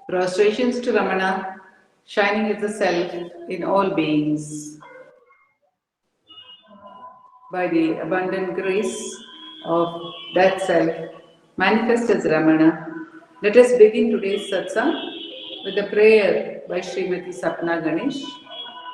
Prostrations to Ramana, shining as the self in all beings. By the abundant grace of that self, manifest as Ramana, let us begin today's Satsang with a prayer by Srimati Sapna Ganesh,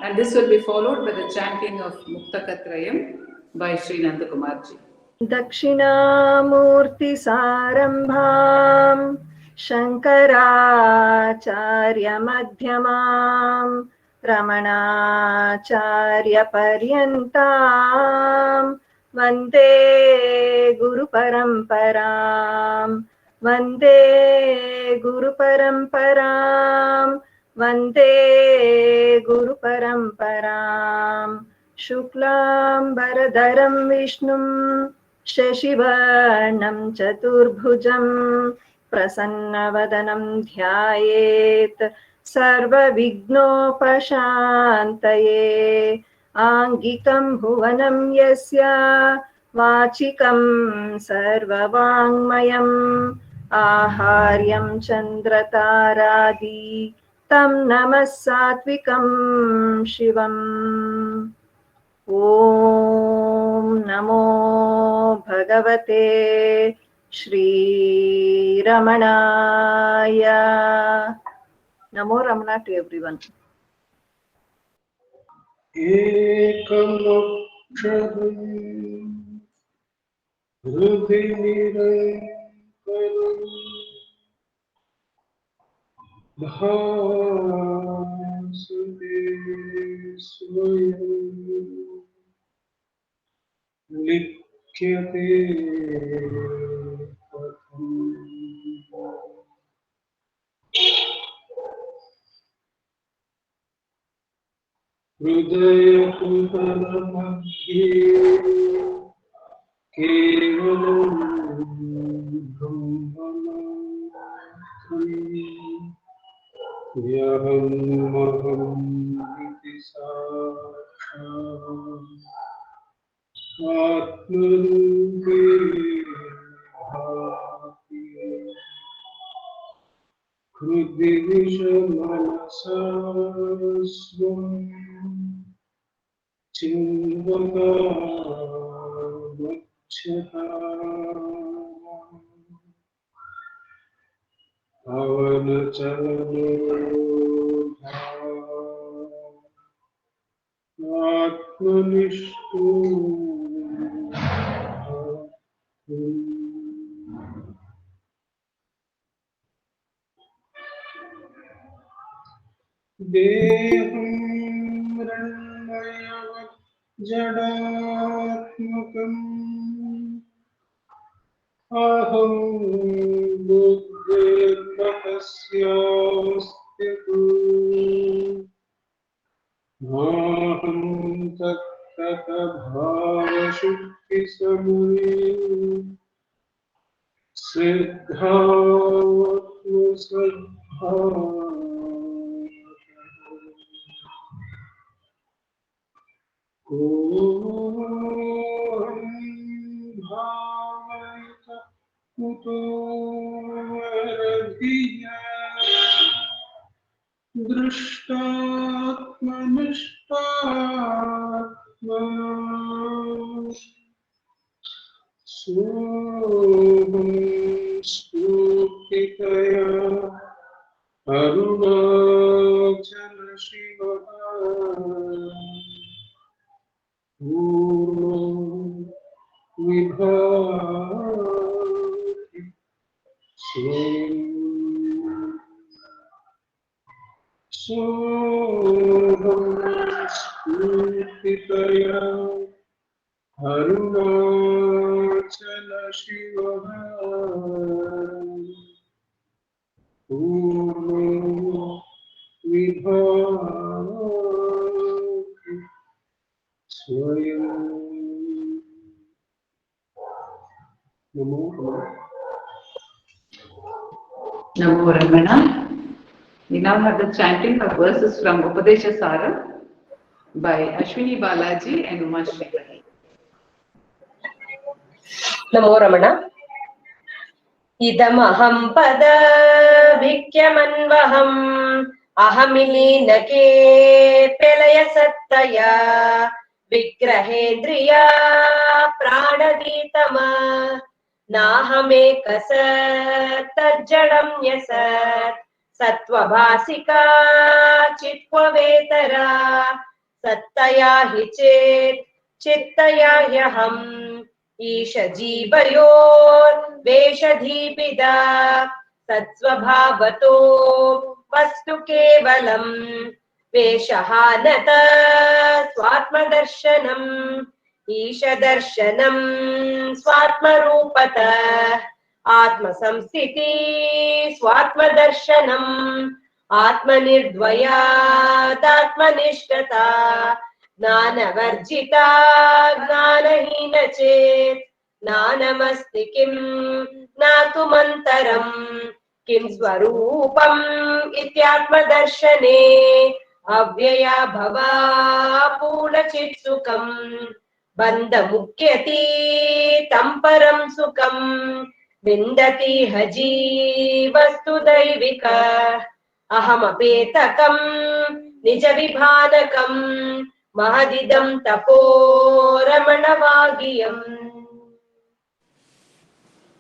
and this will be followed by the chanting of Muktaka trayam by Sri Nandakumarji. Dakshinamurti Sarambham Shankaracharya Madhyamam Ramanacharya Paryantam Vande Guru Paramparam Vande Guru Paramparam Vande Guru Paramparam Shuklam Baradaram Vishnum Shashivarnam Chaturbhujam Prasannavadanam Dhyayet Sarva Vignopashantaye Angikam Bhuvanam Yasya Vachikam Sarva Vangmayam Aharyam Chandrataradi Tam Namas Satvikam Shivam Om Namo Bhagavate Shri Ramanaya. Namo Ramana to everyone. Ekam Aksharam Hridaynirankaram Bhasade Swayam Likyate Patham Hridaya Putanamadhi Kevalam Brahmanatri Yaham Maham Iti Sakshat Atmarupe Bhati Krudivisha Manasasvam Chingvaka Vachata Avana Chalanodha Atmanishtu Deham Ranmayavat Jadatmakam Aham Buddhir Mahasyastitu Aham Tattata Bhava Shukti Samuri Siddhatma Sadhava Om Bhavayata Kuto Radhiya Drishtatma Nishtatma Soham Spukitaya Arunachala Shiva Purno Vibhati Soham Spukitaya Arunachala Shiva Purno Vibhati Swayam. Namo Namo Ramana. We now have the chanting of verses from Upadesa Saram by Ashwini Balaji and Uma-Ashwini. Namo Ramana. ಇದಮಹಂ ಪದ ಭಿಕ್ಯಮನ್ವಹಂ ಅಹಮಿಲೀನಕೆ ಪ್ರಲಯ ಸತ್ತಯ ವಿಗ್ರಹೇಂದ್ರಿಯ ಪ್ರಾಣದೀತಮ ನಾಹಮೇಕ ತಜ್ಜಡಂ ಯಸತ್ ಸತ್ವಭಾಸಿಕಾ ಚಿತ್ವೇತರ ಸತ್ತಯಾ ಹಿ ಚೇತ್ ಚಿತ್ತಯಾ ಹ್ಯಹಂ ಈಶ ಜೀವಯೋರ್ ವೇಷಧೀಪಿದ ಸತ್ಸ್ವಭಾವತೋ ವಸ್ತು ಕೇವಲಂ ವೇಷಹಾನತ ಸ್ವಾತ್ಮದರ್ಶನಂ ಈಶ ದರ್ಶನಂ ಸ್ವಾತ್ಮರೂಪತ ಆತ್ಮ ಸಂಸ್ಥಿತಿ ಸ್ವಾತ್ಮದರ್ಶನಂ ಆತ್ಮನಿರ್ದ್ವಯಾದಾತ್ಮನಿಷ್ಠತ ಜ್ಞಾನವರ್ಜಿತ ಜ್ಞಾನಹೀನ ಚೇತ್ ಜ್ಞಾನಮಸ್ತಿ ಕಿಂ ಜ್ಞಾತುಮಂತರಂ ಕಿಂ ಸ್ವರೂಪಂ ಇತ್ಯಾತ್ಮದರ್ಶನೆ ಅವ್ಯಯ ಭವ ಪೂರ್ಣಚಿತ್ ಸುಖಂ ಬಂಧ ಮುಖ್ಯತಿ ತಂ ಪರಂ ಸುಖಂ ವಿಂದತಿ ಹಜಿ ವಸ್ತು ದೈವಿಕ ಅಹಮಪೇತಕಂ ನಿಜ ವಿಭಾನಕಂ ಮಹದಿದಂ ತಪೋ ರಮಣವಾಗಿಯಂ.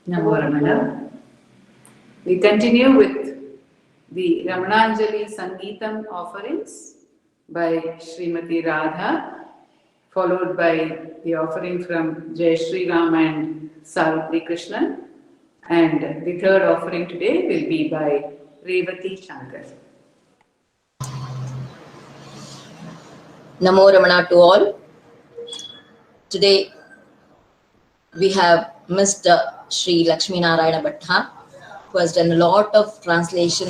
Namo Ramana. We continue with the Ramananjali Sangeetam offerings by Srimati Radha, followed by the offering from Jaisriram and Savitri Krishnan, and the third offering today will be by Revathi Shankar. Namo Ramana to all. Today we have Mr. Sri Lakshmi Narayana Bhatta, who has done a lot of translation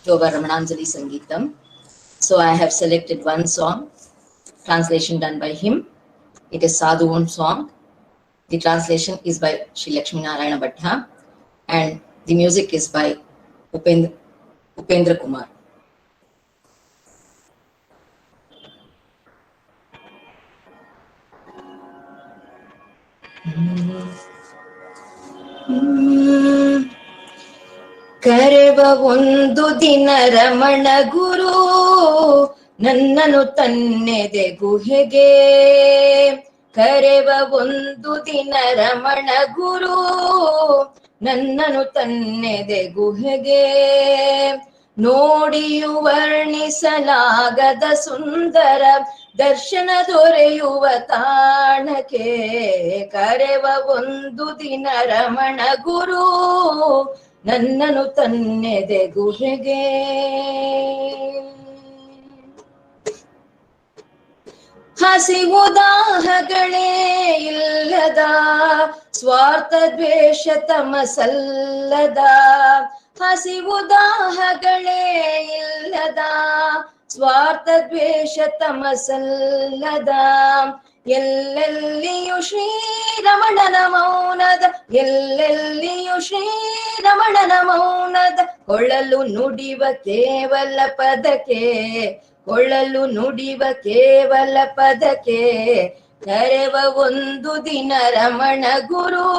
to our Ramananjali Sangeetam. So I have selected one song, translation done by him. It is Sadhuvan song. The translation is by Sri Lakshmi Narayana Bhatta, and the music is by Upendra Kumar. ಕರೆವ ಒಂದು ದಿನ ರಮಣ ಗುರು ನನ್ನನು ತನ್ನೆದೆ ಗುಹೆಗೆ, ಕರೆವ ಒಂದು ದಿನ ರಮಣ ಗುರು ನನ್ನನು ತನ್ನೆದೆ ಗುಹೆಗೆ, ನೋಡಿಯು ವರ್ಣಿಸಲಾಗದ ಸುಂದರ ದರ್ಶನ ದೊರೆಯುವ ತಾಣಕ್ಕೆ, ಕರೆವ ಒಂದು ದಿನ ರಮಣ ಗುರು ನನ್ನನು ತನ್ನೆದೆ ಗುಹೆಗೆ. ಹಸಿವುದಾಹಗಳೇ ಇಲ್ಲದ ಸ್ವಾರ್ಥ ದ್ವೇಷ ತಮಸಲ್ಲದ, ಹಸಿವುದಾಹಗಳೇ ಇಲ್ಲದ ಸ್ವಾರ್ಥ ದ್ವೇಷ ತಮಸಲ್ಲದ, ಎಲ್ಲೆಲ್ಲಿಯೂ ಶ್ರೀರಮಣನ ಮೌನದ, ಎಲ್ಲೆಲ್ಲಿಯೂ ಶ್ರೀರಮಣನ ಮೌನದ, ಕೊಳ್ಳಲು ನುಡಿವ ಕೇವಲ ಪದಕ್ಕೆ, ಕೊಳ್ಳಲು ನುಡಿವ ಕೇವಲ ಪದಕ್ಕೆ, ಕರೆವ ಒಂದು ದಿನ ರಮಣ ಗುರು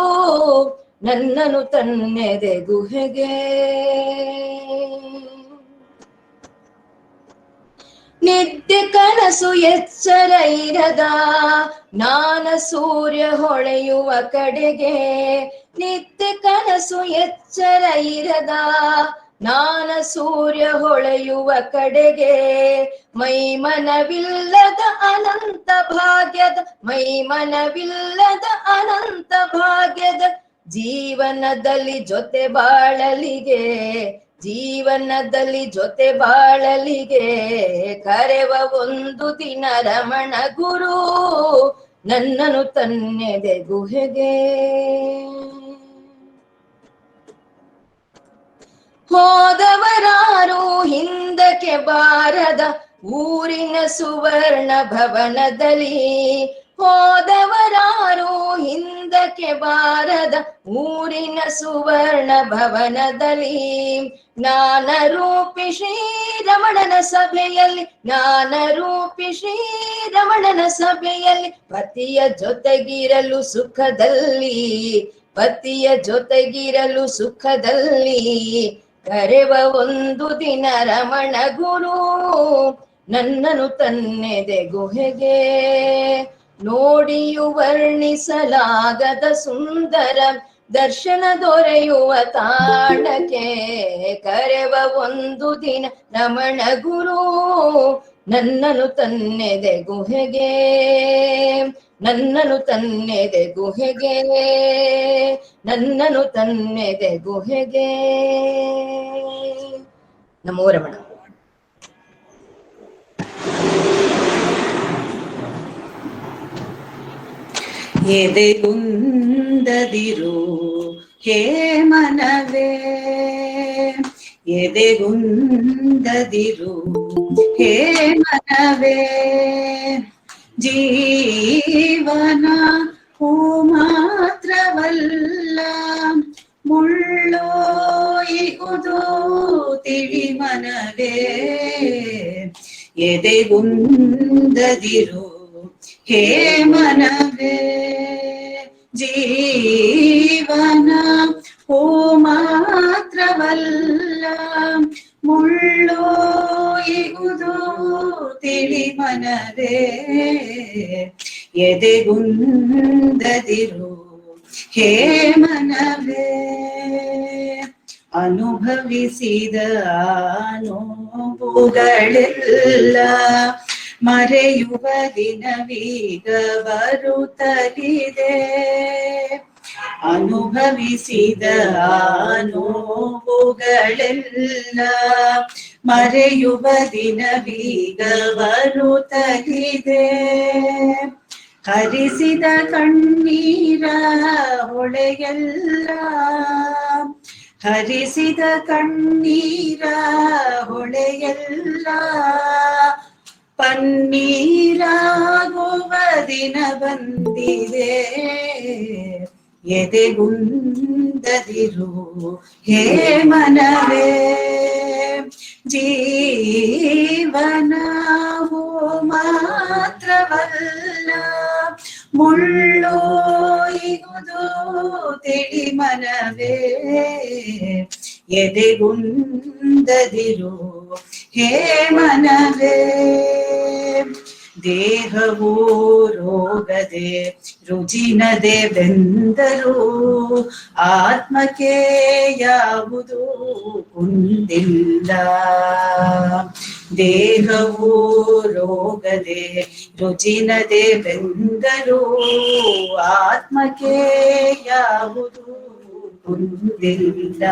ನನ್ನನು ತನ್ನೆದೆ ಗುಹೆಗೆ. ನಿದ್ದೆ ಕನಸು ಎಚ್ಚರ ಇರದ ನಾನ ಸೂರ್ಯ ಹೊಳೆಯುವ ಕಡೆಗೆ, ನಿದ್ದೆ ಕನಸು ಎಚ್ಚರ ಇರದ ನಾನ ಸೂರ್ಯ ಹೊಳೆಯುವ ಕಡೆಗೆ, ಮೈಮನವಿಲ್ಲದ ಅನಂತ ಭಾಗ್ಯದ, ಮೈಮನವಿಲ್ಲದ ಅನಂತ ಭಾಗ್ಯದ, ಜೀವನದಲ್ಲಿ ಜೊತೆ ಬಾಳಲಿಗೆ, ಜೀವನದಲ್ಲಿ ಜೊತೆ ಬಾಳಲಿಗೆ, ಕರೆವ ಒಂದು ದಿನ ರಮಣ ಗುರು ನನ್ನನು ತನ್ನೆದೆ ಗುಹೆಗೆ. ಹೋದವರಾರು ಹಿಂದಕ್ಕೆ ಬಾರದ ಊರಿನ ಸುವರ್ಣ ಭವನದಲ್ಲಿ, ಹೋದವರಾರು ಹಿಂದಕ್ಕೆ ಬಾರದ ಊರಿನ ಸುವರ್ಣ ಭವನದಲ್ಲಿ, ಜ್ಞಾನ ರೂಪಿ ಶ್ರೀರಮಣನ ಸಭೆಯಲ್ಲಿ, ಜ್ಞಾನ ರೂಪಿ ಶ್ರೀರಮಣನ ಸಭೆಯಲ್ಲಿ, ಪತಿಯ ಜೊತೆಗಿರಲು ಸುಖದಲ್ಲಿ, ಪತಿಯ ಜೊತೆಗಿರಲು ಸುಖದಲ್ಲಿ ಕರೆವ ಒಂದು ದಿನ ರಮಣ ಗುರು ನನ್ನನು ತನ್ನೆದೆ ಗುಹೆಗೆ ನೋಡಿಯು ವರ್ಣಿಸಲಾಗದ ಸುಂದರ ದರ್ಶನ ದೊರೆಯುವ ತಾಣಕ್ಕೆ ಕರೆವ ಒಂದು ದಿನ ರಮಣ ಗುರು ನನ್ನನು ತನ್ನೆದೆ ಗುಹೆಗೆ ನನ್ನನು ತನ್ನೆದೆ ಗುಹೆಗೆ ನನ್ನನು ತನ್ನೆದೆ ಗುಹೆಗೆ. ನಮೋ ರಮಣ. ಎದೆಗುಂದದಿರು ಹೇ ಮನವೇ, ಎದೆಗುಂದದಿರು ಹೇ ಮನವೇ, ಜೀವನ ಹೂ ಮಾತ್ರವಲ್ಲ ಮುಳ್ಳೋ ಇಹುದು ತಿಳಿ ಮನವೇ, ಎದೆಗುಂದದಿರು ಹೇ ಮನವೇ, ಜೀವನ ಹೂ ಮಾತ್ರವಲ್ಲ ಮುಳ್ಳೋ ಇಹುದು ತಿಳಿ ಮನವೇ, ಎದೆಗುಂದದಿರು ಹೇ ಮನವೇ. ಅನುಭವಿಸಿದ ನೋವುಗಳೆಲ್ಲ ಮರೆಯುವ ದಿನವೀಗ ಬರುತ್ತಲಿದೆ, ಅನುಭವಿಸಿದ ನೋವುಗಳೆಲ್ಲ ಮರೆಯುವ ದಿನವೀಗ ಬರುತ್ತಲಿದೆ, ಹರಿಸಿದ ಕಣ್ಣೀರ ಹೊಳೆಯಲ್ಲ, ಹರಿಸಿದ ಕಣ್ಣೀರ ಹೊಳೆಯಲ್ಲ ಪನ್ನೀರಾಗುವ ದಿನ ಬಂದಿದೆ, ಎದೆಗುಂದದಿರು ಹೇ ಮನವೇ, ಜೀವನವು ಮಾತ್ರವಲ್ಲ ಮುಳ್ಳೋ ಇಹುದು ತಿಳಿ ಮನವೇ, ಎದೆಗುಂದದಿರು ಹೇ ಮನವೇ. ದೇಹವು ರೋಗದೆ ರುಜಿನದೆ ಬೆಂದರು ಆತ್ಮಕ್ಕೆ ಯಾವುದು ಕುಂದಿಲ್ಲ, ದೇಹವು ರೋಗದೆ ರುಜಿನದೆ ಬೆಂದರು ಆತ್ಮಕ್ಕೆ ಯಾವುದು ಕುಂದಿಲ್ಲ,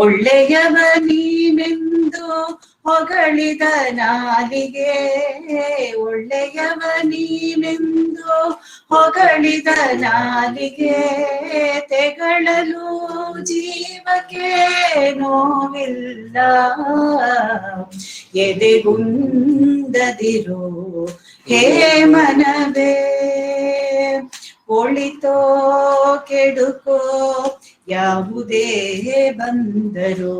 ಒಳ್ಳೆಯವ ನೀನೆಂದು ಹೊಗಳಿದ ನಾಲಿಗೆ, ಒಳ್ಳೆಯವ ನೀನೆಂದು ಹೊಗಳಿದ ನಾಲಿಗೆ ತೆಗಳಲು ಜೀವಕ್ಕೆ ನೋವಿಲ್ಲ, ಎದೆಗುಂದದಿರು ಹೇ ಮನವೇ, ಒಳಿತೋ ಕೆಡುಕೋ ಯಾವುದೇ ಬಂದರು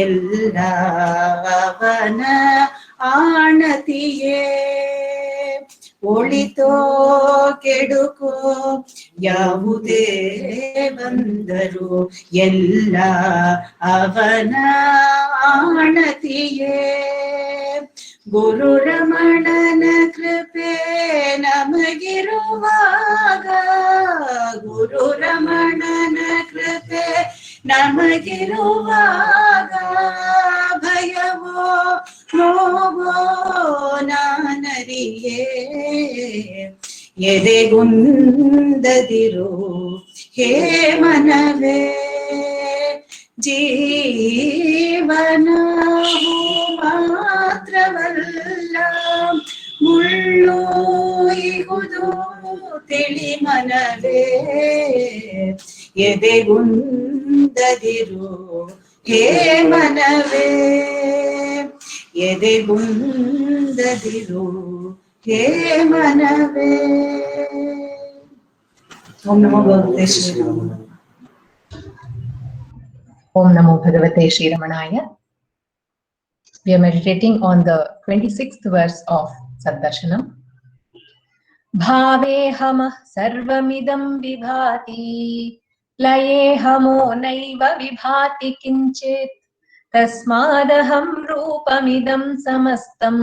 ಎಲ್ಲ ಅವನ ಆಣತಿಯೇ, ಒಳಿತೋ ಕೆಡುಕೋ ಯಾವುದೇ ಬಂದರು ಎಲ್ಲ ಅವನ ಆಣತಿಯೇ, ಗುರು ರಮಣನ ಕೃಪೆ ನಮಗಿರುವಾಗ, ಗುರು ರಮಣನ ಕೃಪೆ ನಮಗಿರುವಾಗ ಭಯವೋ ನೋವೋ ನಾನರಿಯೇ, ಎದೆಗುಂದದಿರು ಹೇ ಮನವೇ, ಜೀವನವು ಮಾತ್ರವಲ್ಲ ಮುಳ್ಳೋ ಇಹುದು ತಿಳಿ ಮನವೇ, ಎದೆಗುಂದದಿರು ಹೇ ಮನವೇ, ಎದೆಗುಂದದಿರು ಹೇ ಮನವೇ. ಓಂ ನಮೋ ಭಗವತೆ Shriram. Om Namo Bhagavate Shri Ramanaya. We are meditating on the 26th verse of Saddarshanam. भावेऽहमः सर्वमिदं विभाति लयेऽहमो नैव विभाति किञ्चित् तस्मादहं रूपमिदं समस्तं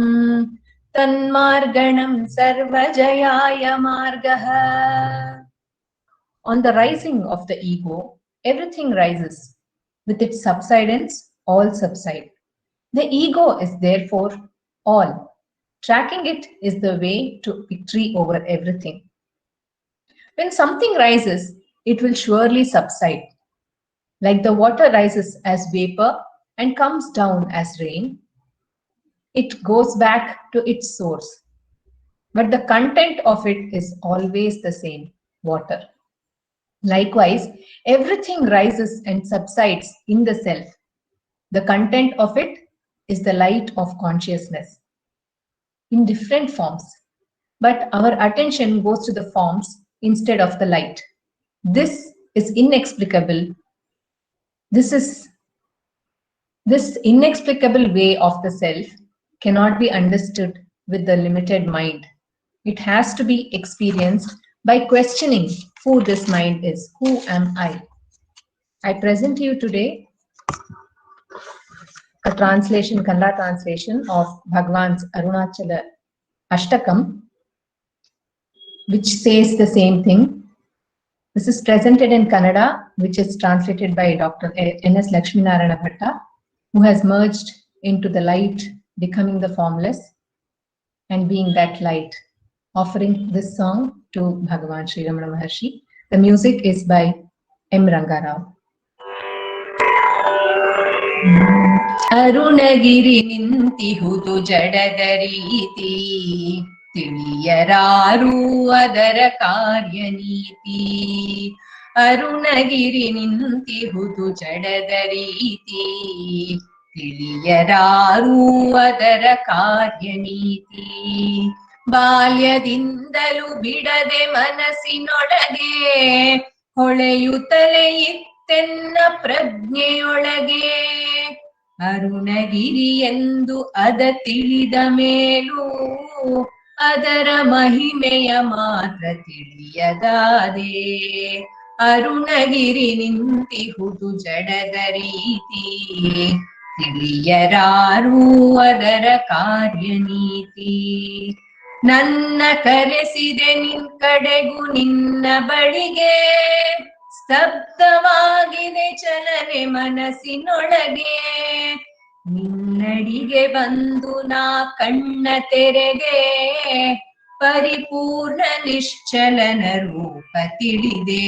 तन्मार्गणं सर्वजयाय मार्गः. On the rising of the ego, everything rises. With its subsidence, all subside. The ego is therefore all. Tracking it is the way to victory over everything. When something rises, it will surely subside. Like the water rises as vapor and comes down as rain, it goes back to its source. But the content of it is always the same, water. Likewise, everything rises and subsides in the self. The content of it is the light of consciousness in different forms. But our attention goes to the forms instead of the light. This is inexplicable. This inexplicable way of the self cannot be understood with the limited mind. It has to be experienced by questioning who this mind is. Who am I? I present to you today a translation, Kannada translation of Bhagwan's Arunachala Ashtakam, which says the same thing. This is presented in Kannada, which is translated by Dr. N.S. Lakshminarayana Bhatta, who has merged into the light, becoming the formless, and being that light, offering this song to Bhagavan Sri Ramana Maharshi. The music is by M. Rangarao. Arunagiri ನಿಂತಿಹುದು ಜಡದ ರೀತಿ ತಿಳಿಯರಾರು ಅದರ ಕಾರ್ಯನೀತಿ ಅರುಣಗಿರಿ ನಿಂತಿಹುದು ಜಡದ ರೀತಿ ತಿಳಿಯರಾರು ಅದರ ಕಾರ್ಯನೀತಿ ಬಾಲ್ಯದಿಂದಲೂ ಬಿಡದೆ ಮನಸ್ಸಿನೊಳಗೆ ಹೊಳೆಯುತ್ತಲೇ ಇತ್ತೆನ್ನ ಪ್ರಜ್ಞೆಯೊಳಗೆ ಅರುಣಗಿರಿ ಎಂದು ಅದ ತಿಳಿದ ಮೇಲೂ ಅದರ ಮಹಿಮೆಯ ಮಾತ್ರ ತಿಳಿಯದಾದೆ ಅರುಣಗಿರಿ ನಿಂತಿಹುದು ಜಡದ ರೀತಿ ತಿಳಿಯರಾರು ಅದರ ಕಾರ್ಯನೀತಿ ನನ್ನ ಕರೆಸಿದೆ ನಿನ್ ಕಡೆಗೂ ನಿನ್ನ ಬಳಿಗೆ ಸ್ತಬ್ಧವಾಗಿದೆ ಚಲನೆ ಮನಸ್ಸಿನೊಳಗೆ ನಿನ್ನಡಿಗೆ ಬಂದು ನಾ ಕಣ್ಣ ತೆರೆಗೆ ಪರಿಪೂರ್ಣ ನಿಶ್ಚಲನ ರೂಪ ತಿಳಿದೆ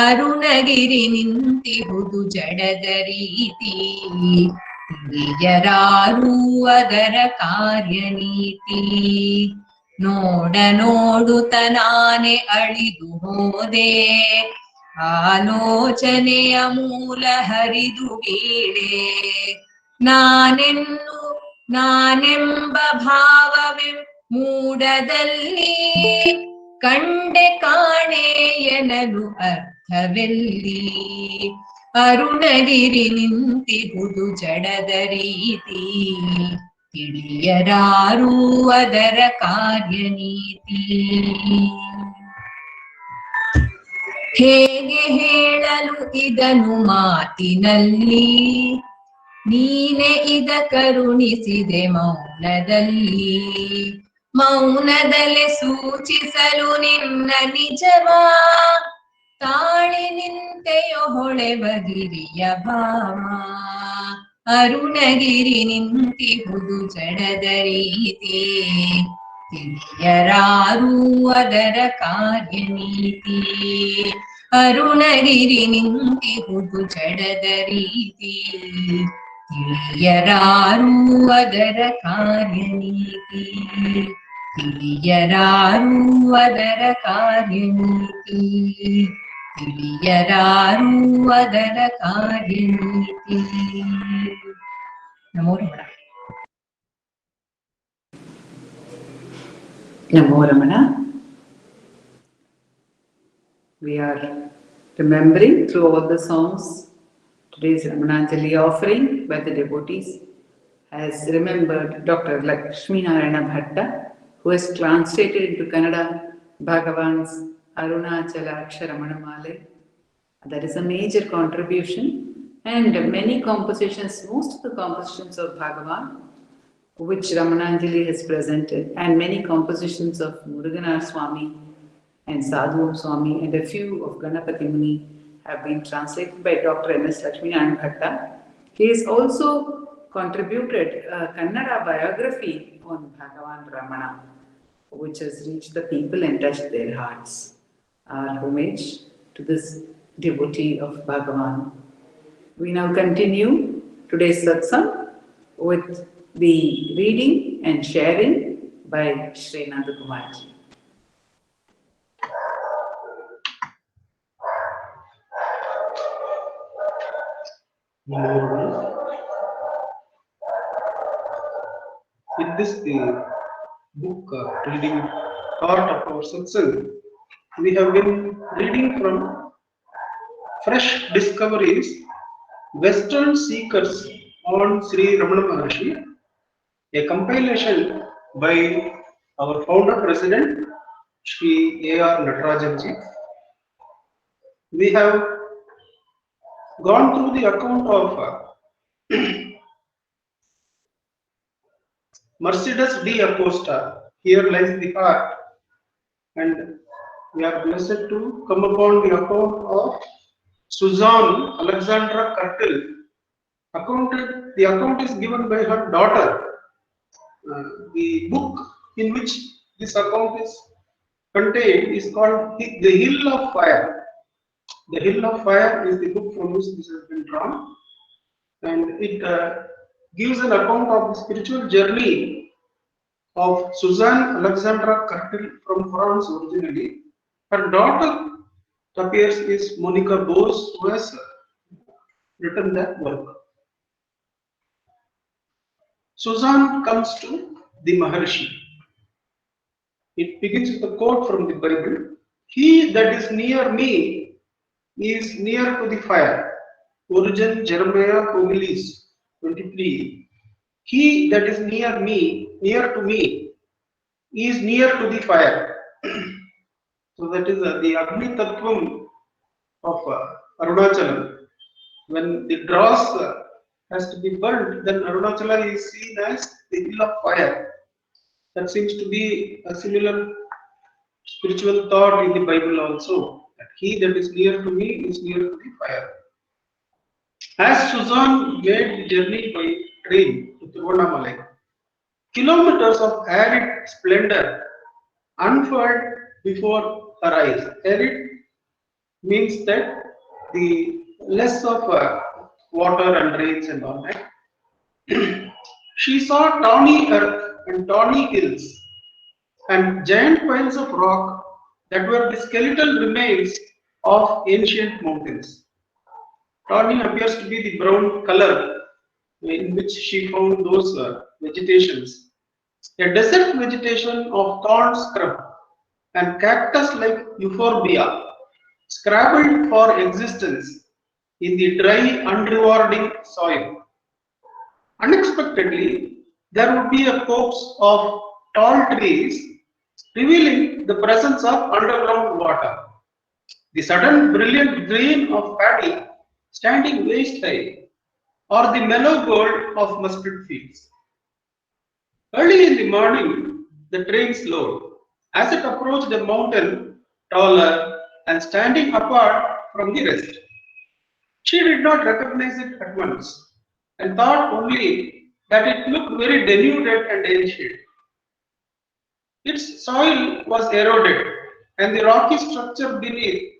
ಅರುಣಗಿರಿ ನಿಂತಿಹುದು ಜಡದ ರೀತಿ ತಿಳಿಯರಾರು ಅದರ ಕಾರ್ಯನೀತಿ ನೋಡುತ್ತ ನಾನೇ ಅಳಿದು ಹೋದೆ ಆಲೋಚನೆಯ ಮೂಲ ಹರಿದು ಬೀಳೆ ನಾನೆಂಬ ಭಾವವೇ ಮೂಡದಲ್ಲಿ ಕಂಡೆ ಕಾಣೆ ಎನ್ನಲು ಅರ್ಥವೆಲ್ಲಿ ಅರುಣಗಿರಿ ನಿಂತಿಹುದು ಜಡದ ರೀತಿ ತಿಳಿಯರಾರು ಅದರ ಕಾರ್ಯನೀತಿ ಹೇಗೆ ಹೇಳಲು ಇದನು ಮಾತಿನಲ್ಲಿ ನೀನೆ ಇದ ಕರುಣಿಸಿದೆ ಮೌನದಲ್ಲೇ ಸೂಚಿಸಲು ನಿನ್ನ ನಿಜವಾ ತಾಳಿ ನಿಂತೆಯೋ ಹೊಳೆವ ಗಿರಿಯ ಭಾವ ಅರುಣಗಿರಿ ನಿಂತಿಹುದು ಜಡದ ರೀತಿ ತಿಳಿಯರಾರು ಅದರ ಕಾರ್ಯನೀತಿ ಅರುಣಗಿರಿ ನಿಂತಿಹುದು ಜಡದ ರೀತಿ ತಿಳಿಯರಾರು ಅದರ ಕಾರ್ಯನೀತಿ ತಿಳಿಯರಾರು ಅದರ ಕಾರ್ಯನೀತಿ ತಿಳಿಯರಾರು ಅದರ ಕಾರ್ಯನೀತಿ. ನಮೋ Ramana. Namo Ramana. We are remembering through all the songs today's Ramananjali offering by the devotees has remembered Dr. Lakshminarayana Bhatta, who has translated into Kannada Bhagavan's Arunachala Aksharamanamalai. That is a major contribution, and many compositions, most of the compositions of Bhagavan, which Ramananjali has presented, and many compositions of Muruganar Swami and Sadhu Swami, and a few of Ganapati Muni have been translated by Dr. M.S. Lakshminarayan Bhatta. He has also contributed a Kannada biography on Bhagavan Ramana, which has reached the people and touched their hearts. Our homage to this devotee of Bhagavan. We now continue today's satsang with the reading and sharing by Sri Nandakumarji. With this, the book reading part of our satsang, we have been reading from Fresh Discoveries, Western Seekers on Sri Ramana Maharshi, a compilation by our founder president, Sri A.R. Natarajanji. We have gone through the account of Mercedes D. Acosta, Here Lies the Heart, and we are blessed to come upon the account of Susan Alexandra Curtil. The account is given by her daughter. The book in which this account is contained is called The Hill of Fire. The Hill of Fire is the book from which this has been drawn, and it gives an account of the spiritual journey of Suzanne Alexandra Curtil from France originally. Her daughter, it appears, is Monica Bose, who has written that work. Suzanne comes to the Maharshi. It begins with a quote from the Bible: "He that is near me is near to the fire." Origin Jeremiah Homilies 23. He that is near to me, is near to the fire. So that is the Agni Tattvam of Arunachalam. When the dross has to be burnt, then Arunachala is seen as the hill of fire. That seems to be a similar spiritual thought in the Bible also. That he that is near to me is near to the fire. As Suzanne made the journey by train to Tiruvannamalai, kilometers of arid splendor unfurled before her eyes. Arid means that the less of water and rains and all that. She saw tawny earth and tawny hills and giant piles of rock that were the skeletal remains of ancient mountains. Tawny appears to be the brown color in which she found those vegetations. A desert vegetation of thorn scrub and cactus-like euphorbia scrabbled for existence in the dry, unrewarding soil. Unexpectedly, there would be a copse of tall trees revealing the presence of underground water. The sudden brilliant green of paddy standing waist high, or the mellow gold of mustard fields. Early in the morning, the train slowed. As it approached a mountain, taller and standing apart from the rest. She did not recognize it at once, and thought only that it looked very denuded and ancient. Its soil was eroded, and the rocky structure beneath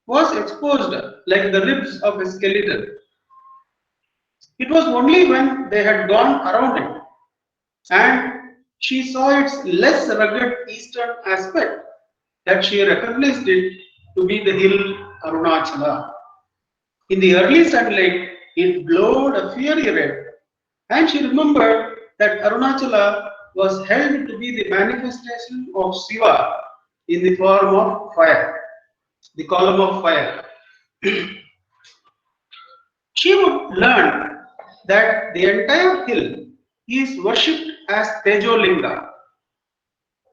was exposed like the ribs of a skeleton. It was only when they had gone around it, and she saw its less rugged eastern aspect, that she recognized it to be the hill Arunachala. In the early sunlight, it glowed a fiery red, and she remembered that Arunachala was held to be the manifestation of Shiva in the form of fire, the column of fire. She would learn that the entire hill is worshipped as Tejolinga.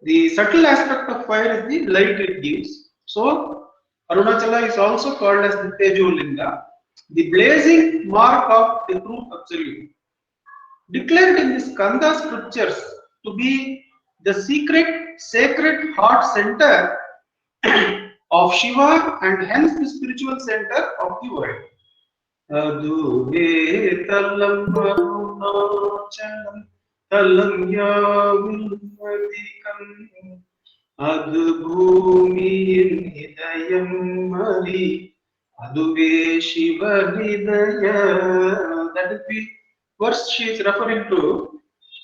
The subtle aspect of fire is the light it gives. So Arunachala is also called as the Tejo Linga, the blazing mark of the true absolute, declared in the Skanda scriptures to be the secret, sacred heart center of Shiva and hence the spiritual center of the world. Aduve talam arunachalam talam yavumadikam adbhumiyin hidayam mari aduve shiva hidaya. That is the verse she is referring to,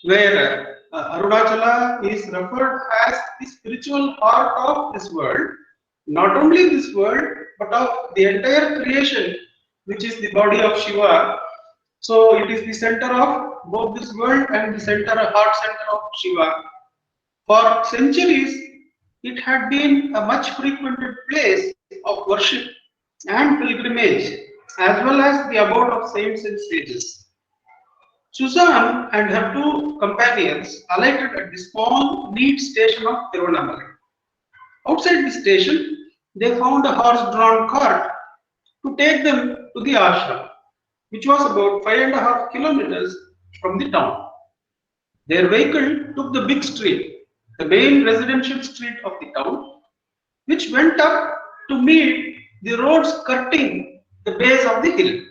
where Arunachala is referred as the spiritual heart of this world, not only this world but of the entire creation, which is the body of Shiva. So it is the center of both this world and the heart center of Shiva. For centuries, it had been a much frequented place of worship and pilgrimage, as well as the abode of saints and sages. Susan and her two companions alighted at the small, neat station of Tiruvannamalai. Outside the station, they found a horse-drawn cart to take them to the ashram, which was about 5.5 kilometers from the town. Their vehicle took the big street, the main residential street of the town, which went up to meet the road skirting the base of the hill.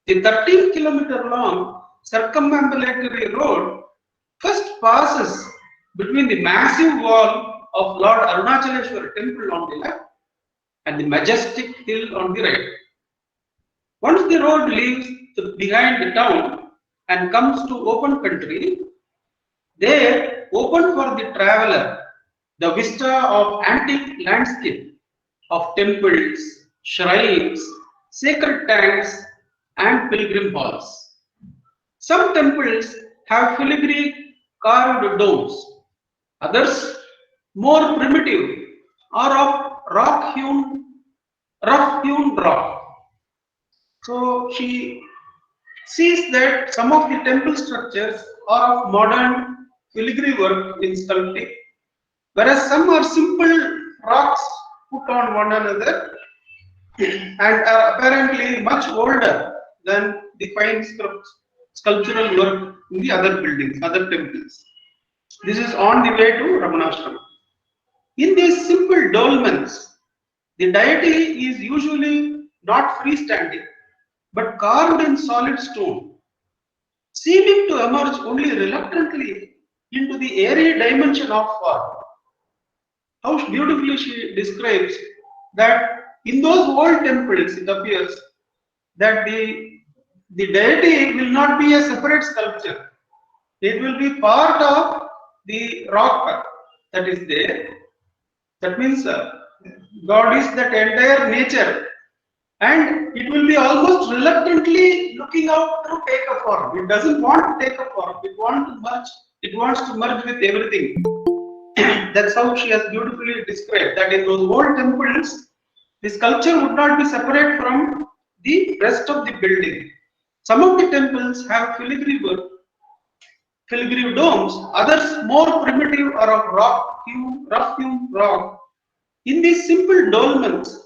The 13-kilometer long circumambulatory road first passes between the massive wall of Lord Arunachaleshwar temple on the left and the majestic hill on the right. Once the road leaves behind the town and comes to open country, there open for the traveler the vista of antique landscape of temples, shrines, sacred tanks and pilgrim halls. Some temples have filigree carved domes. Others, more primitive, are of rough-hewn rock. So she sees that some of the temple structures are of modern filigree work in sculpting, whereas some are simple rocks put on one another and are apparently much older than the fine sculptural work in the other buildings, other temples. This is on the way to Ramanashram. In these simple dolmens, the deity is usually not freestanding, but carved in solid stone, seeming to emerge only reluctantly into the airy dimension of form. How beautifully she describes that in those old temples, it appears that the deity will not be a separate sculpture. It will be part of the rock that is there. That means God is that entire nature, and it will be almost reluctantly looking out to take a form. It doesn't want to take a form. It wants to merge with everything. That's how she has beautifully described that in those old temples, the sculpture would not be separate from the rest of the building. Some of the temples have filigree work, filigree domes, others more primitive are of rough-hewn rock. In these simple dolmens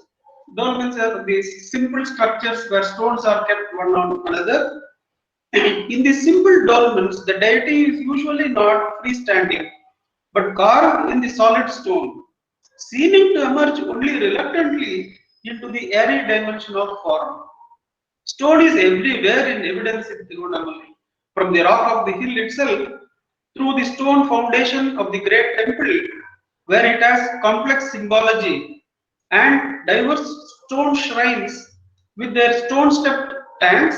are these simple structures where stones are kept one on another. In these simple dolmens, the deity is usually not freestanding, but carved in the solid stone, seeming to emerge only reluctantly into the airy dimension of form. Stone is everywhere in evidence in Tiruvannamalai, from the rock of the hill itself, through the stone foundation of the great temple, where it has complex symbology, and diverse stone shrines with their stone-stepped tanks,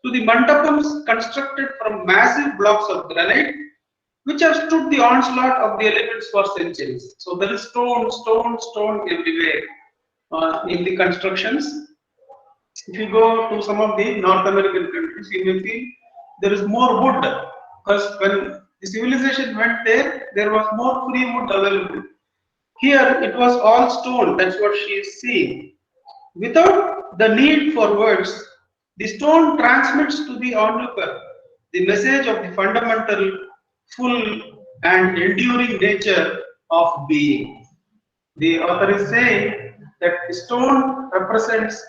to the mandapams constructed from massive blocks of granite, which have stood the onslaught of the elements for centuries. So there is stone everywhere in the constructions. If you go to some of the North American countries, you will see there is more wood, because when the civilization went there, there was more free wood available. Here it was all stone. That's what she is seeing. Without the need for words, the stone transmits to the onlooker the message of the fundamental, full, and enduring nature of being. The author is saying that the stone represents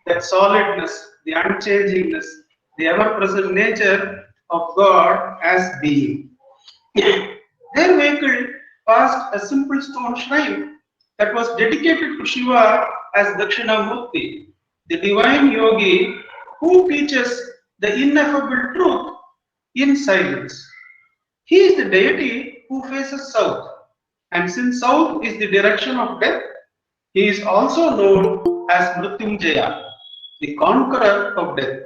that solidness, the unchangingness, the ever-present nature of God as being. Their vehicle passed a simple stone shrine that was dedicated to Shiva as Dakshinamurti, the divine yogi who teaches the ineffable truth in silence. He is the deity who faces south, and since south is the direction of death, he is also known as Mrityunjaya, the conqueror of death.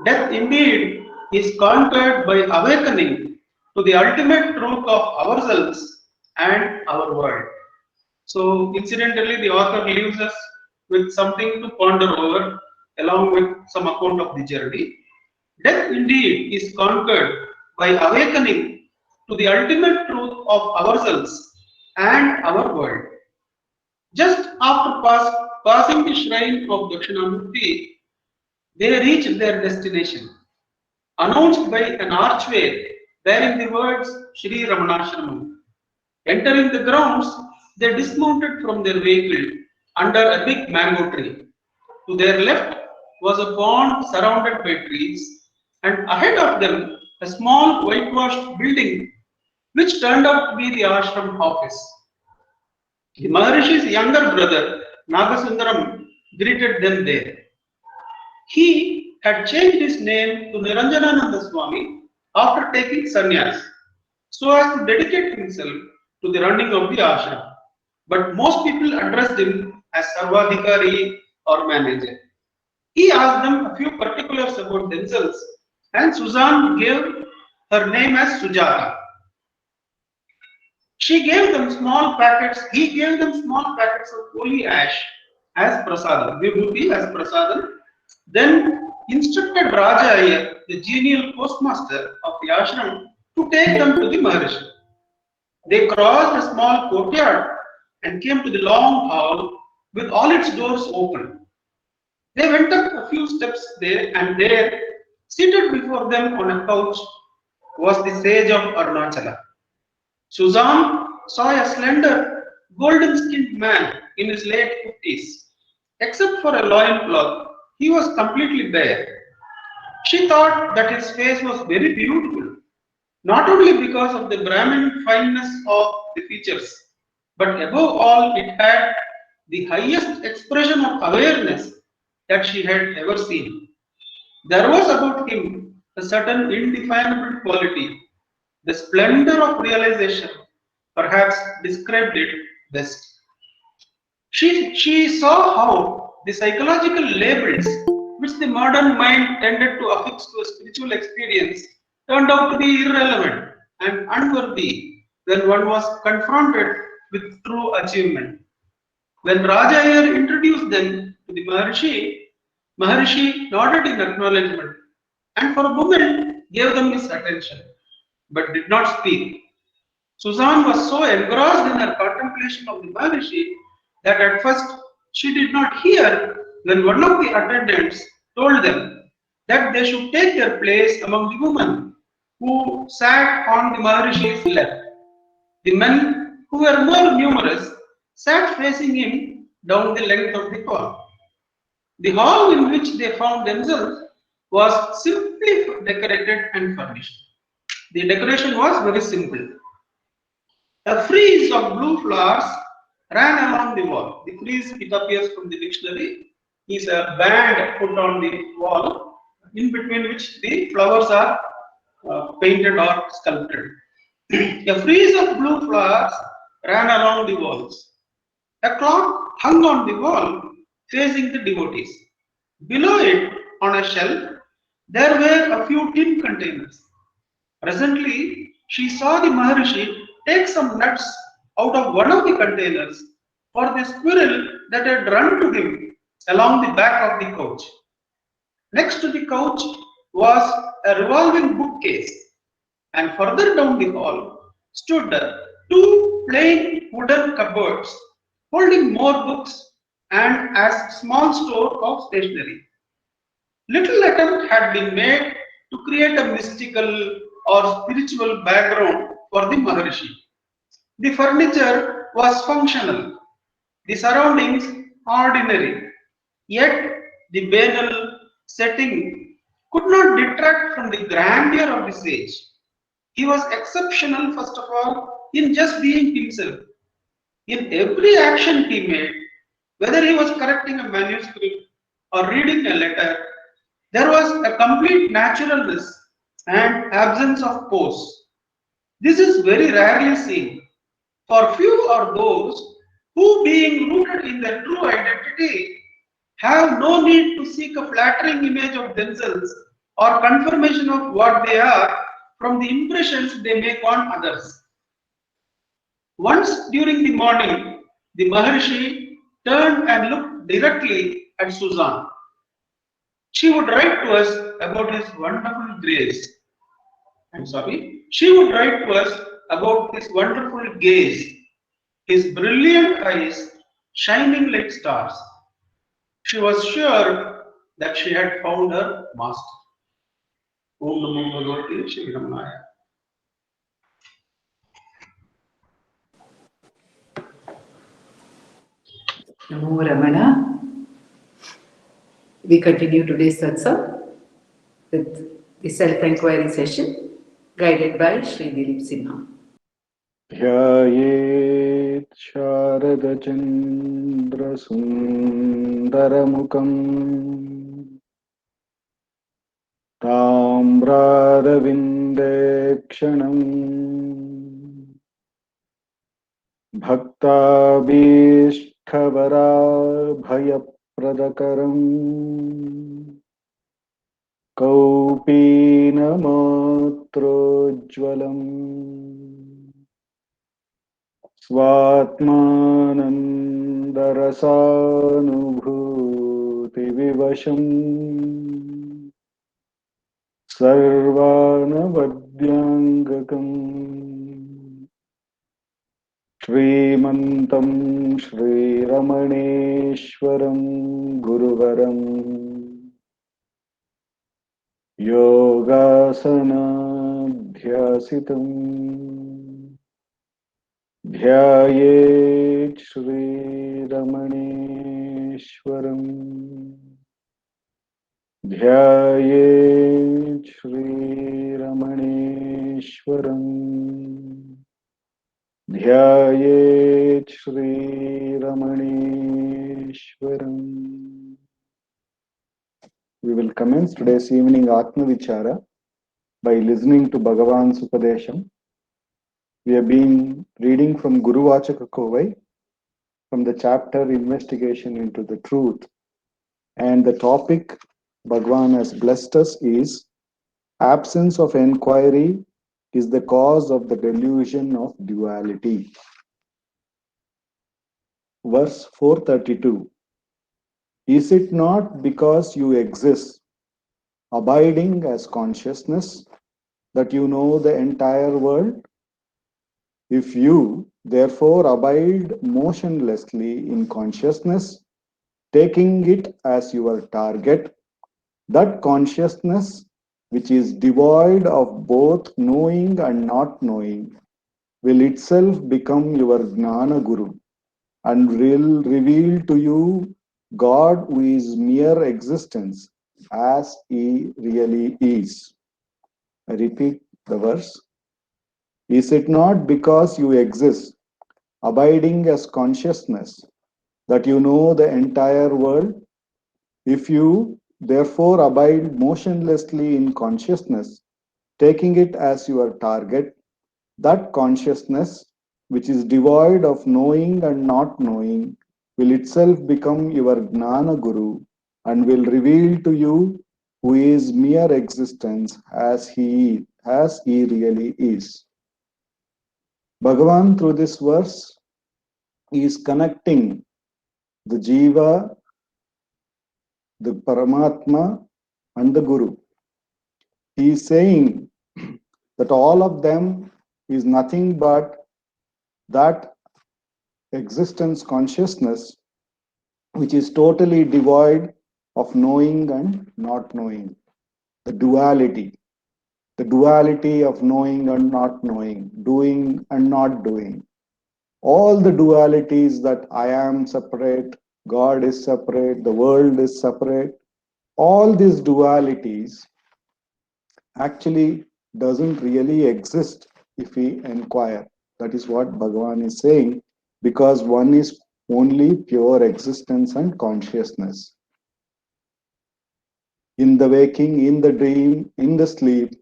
Death indeed is conquered by awakening to the ultimate truth of ourselves and our world. So, incidentally, the author leaves us with something to ponder over, along with some account of the journey. Death indeed is conquered by awakening to the ultimate truth of ourselves and our world. Just after passing the shrine of Dakshinamurti, they reached their destination, announced by an archway bearing the words Shri Ramanashramam. Entering the grounds, they dismounted from their vehicle under a big mango tree. To their left was a pond surrounded by trees, and ahead of them a small whitewashed building which turned out to be the ashram office. The Maharishi's younger brother, Nagasundaram, greeted them there. He had changed his name to Niranjanananda Swami after taking sannyas, so as to dedicate himself to the running of the ashram. But most people addressed him as Sarvadhikari or manager. He asked them a few particulars about themselves, and Suzanne gave her name as Sujata. He gave them small packets of holy ash as prasadam, vibhuti as prasadam, then instructed Raja Iyer, the genial postmaster of the ashram, to take them to the Maharishi. They crossed a small courtyard and came to the long hall with all its doors open. They went up a few steps there, and there, seated before them on a couch, was the sage of Arunachala. Suzanne saw a slender, golden-skinned man in his late 50s. Except for a loincloth, he was completely bare. She thought that his face was very beautiful, not only because of the Brahmin fineness of the features, but above all, it had the highest expression of awareness that she had ever seen. There was about him a certain indefinable quality. The splendor of realization perhaps described it best. She saw how the psychological labels which the modern mind tended to affix to a spiritual experience turned out to be irrelevant and unworthy when one was confronted with true achievement. When Raja Iyer introduced them to the Maharishi nodded in acknowledgement and for a moment gave them his attention, but did not speak. Suzanne was so engrossed in her contemplation of the Maharishi that at first she did not hear when one of the attendants told them that they should take their place among the women who sat on the Maharishi's left. The men, who were more numerous, sat facing him down the length of the hall. The hall in which they found themselves was simply decorated and furnished. The decoration was very simple. A frieze of blue flowers ran along the wall. The frieze, it appears from the dictionary, is a band put on the wall in between which the flowers are painted or sculpted. A frieze of blue flowers ran along the walls. A clock hung on the wall facing the devotees. Below it, on a shelf, there were a few tin containers. Presently, she saw the Maharishi take some nuts out of one of the containers for the squirrel that had run to him along the back of the couch. Next to the couch was a revolving bookcase, and further down the hall stood two plain wooden cupboards holding more books and as small store of stationery. Little attempt had been made to create a mystical or spiritual background for the Maharshi. The furniture was functional, the surroundings ordinary, yet the banal setting could not detract from the grandeur of the sage. He was exceptional, first of all, in just being himself. In every action he made, whether he was correcting a manuscript or reading a letter, there was a complete naturalness and absence of pose. This is very rarely seen, for few are those who, being rooted in their true identity, have no need to seek a flattering image of themselves or confirmation of what they are from the impressions they make on others. Once during the morning, the Maharshi turned and looked directly at Susan. She would write to us about his wonderful grace. She would write to us about his wonderful gaze, his brilliant eyes shining like stars. She was sure that she had found her master. Om Namo Bhagavate Shri Ramanaya. Namo Ramana. We continue today's satsang with the self-enquiry session guided by Sri Dileep Simha. ध्यायेत् शारदचन्द्रसुन्दरमुखम् ताम्रारविन्देक्षणम् भक्ताभीष्टवराभयप्रदकरम् कौपीनमात्रोज्ज्वलम् स्वात्मानन्दरसानुभूतिविवशम् सर्वानवद्याङ्गकम् श्रीमन्तं श्रीरमणेश्वरं गुरुवरं योगासनाभ्यासितम् ध्यायेत् श्रीरमणेश्वरम् ध्यायेत् श्रीरमणेश्वरम् ध्यायेत् श्रीरमणेश्वरम्. We will commence today's evening Atma Vichara by listening to Bhagavan's Upadesham. We have been reading from Guru Vachaka Kovai from the chapter Investigation into the Truth, and the topic Bhagavan has blessed us is absence of enquiry is the cause of the delusion of duality. Verse 432. Is it not because you exist, abiding as consciousness, that you know the entire world? If you, therefore, abide motionlessly in consciousness, taking it as your target, that consciousness, which is devoid of both knowing and not knowing, will itself become your Gnana Guru and will reveal to you God who is mere existence as he really is. I repeat the verse. Is it not because you exist, abiding as consciousness, that you know the entire world? If you, therefore, abide motionlessly in consciousness, taking it as your target, that consciousness, which is devoid of knowing and not knowing, will itself become your Gnana Guru and will reveal to you who is mere existence as he really is. Bhagavan, through this verse, is connecting the Jiva, the Paramatma, and the Guru. He is saying that all of them is nothing but that existence consciousness which is totally devoid of knowing and not knowing, the duality. the duality of knowing and not knowing, doing and not doing, all the dualities that I am separate, God is separate, the world is separate, all these dualities actually doesn't really exist if we inquire. That is what Bhagavan is saying, because one is only pure existence and consciousness. In the waking, in the dream, in the sleep,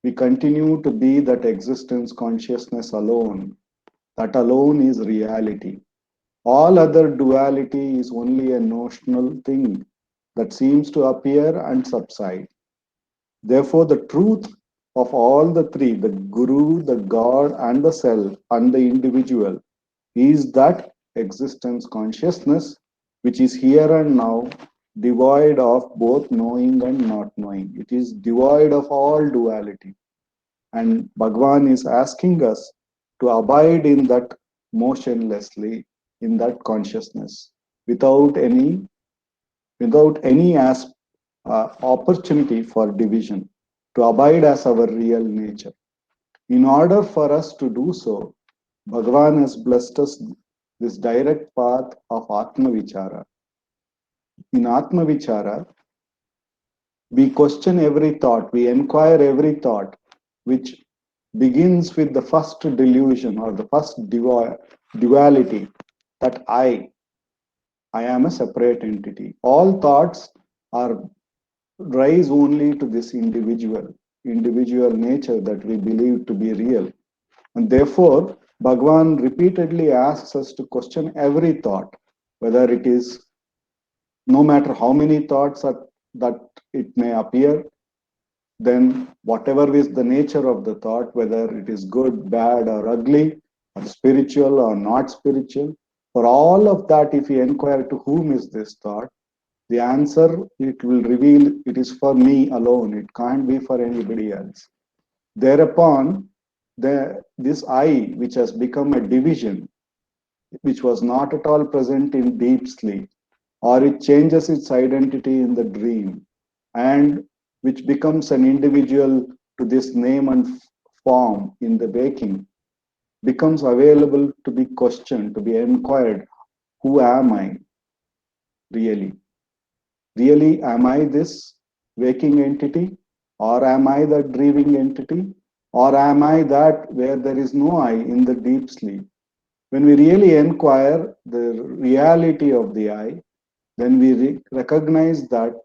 we continue to be that existence consciousness alone. That alone is reality. All other duality is only a notional thing that seems to appear and subside. Therefore, the truth of all the three, the Guru, the God, and the Self, and the individual, is that existence consciousness, which is here and now, devoid of both knowing and not knowing. It is devoid of all duality. And Bhagavan is asking us to abide in that motionlessly, in that consciousness, without any opportunity for division, to abide as our real nature. In order for us to do so, Bhagavan has blessed us this direct path of Atma Vichara. In Atma Vichara, we question every thought, we inquire every thought, which begins with the first delusion or the first duality that I am a separate entity. All thoughts are rise only to this individual nature that we believe to be real. And therefore, Bhagavan repeatedly asks us to question every thought, whether it is, no matter how many thoughts that it may appear, then whatever is the nature of the thought, whether it is good, bad, or ugly, or spiritual or not spiritual, for all of that, if we inquire to whom is this thought, the answer it will reveal it is for me alone. It can't be for anybody else. Thereupon, this I, which has become a division, which was not at all present in deep sleep, or it changes its identity in the dream, and which becomes an individual to this name and form in the waking, becomes available to be questioned, to be inquired. Who am I really? Really, am I this waking entity? Or am I that dreaming entity? Or am I that where there is no I in the deep sleep? When we really inquire the reality of the I, then we recognize that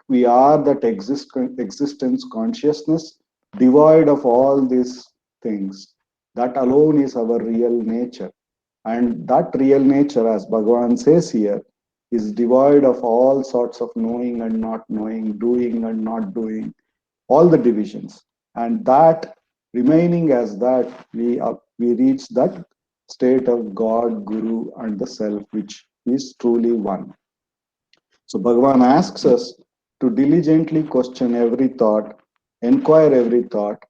we are that existence consciousness devoid of all these things. That alone is our real nature. And that real nature, as Bhagavan says here, is devoid of all sorts of knowing and not knowing, doing and not doing, all the divisions. And that remaining as that, we reach that state of God, Guru, and the Self, which is truly one. So Bhagavan asks us to diligently question every thought, inquire every thought,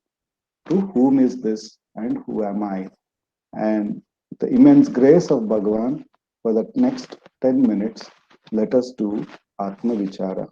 to whom is this and who am I? And the immense grace of Bhagavan, for the next 10 minutes, let us do Atma Vichara.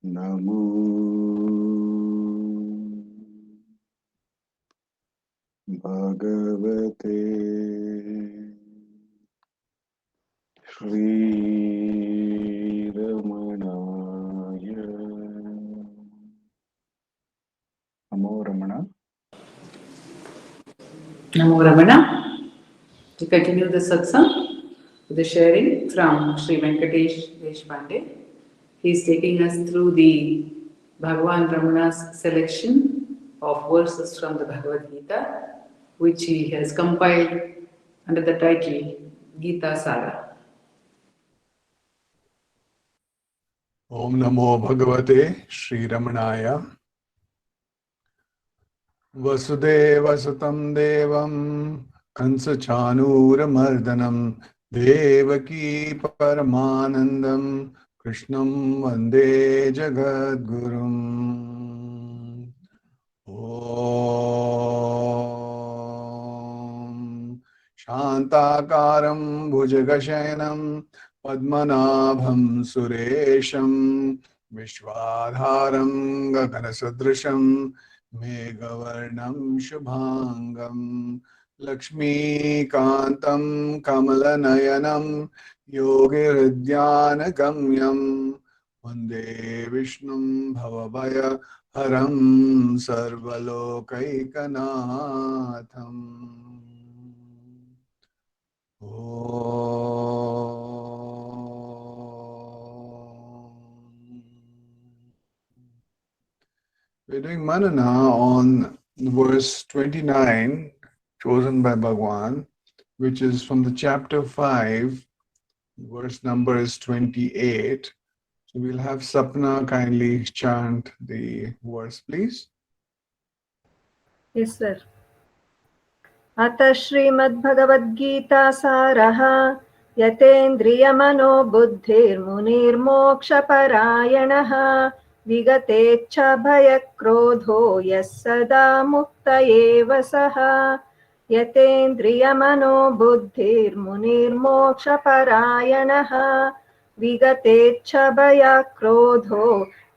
Namo Bhagavate Shri Ramanaya. Namo Ramana. Namo Ramana. We continue the satsang with the sharing from Sri Venkatesh Deshpande. He is taking us through the Bhagavan Ramana's selection of verses from the Bhagavad Gita, which he has compiled under the title Gita Sara. Om Namo Bhagavate Shri Ramanaya. Vasudeva Sutam Devam Kansa Chanura Mardanam Devaki Paramanandam Krishnam Vande Jagadgurum. Om Shantakaram Bhujagashayanam Padmanabham Suresham Vishwadharam Gaganasadrisham Meghavarnam Shubhangam Lakshmikantam Kamalanayanam Yogiridhyanagamyam Vande Vishnum Bhavabhaya Haram Sarvalokaikanaatham. We're doing manana on verse 29, chosen by Bhagwan, which is from the chapter 5, verse number is 28. So we'll have Sapna kindly chant the verse, please. Yes, sir. अथ श्रीमद्भगवद्गीता सारः यतेन्द्रियमनो बुद्धिर्मुनिर्मोक्षपरायणः विगतेच्छभयक्रोधो यः सदा मुक्त एव सः यतेन्द्रियमनो बुद्धिर्मुनिर्मोक्षपरायणः विगतेच्छभयक्रोधो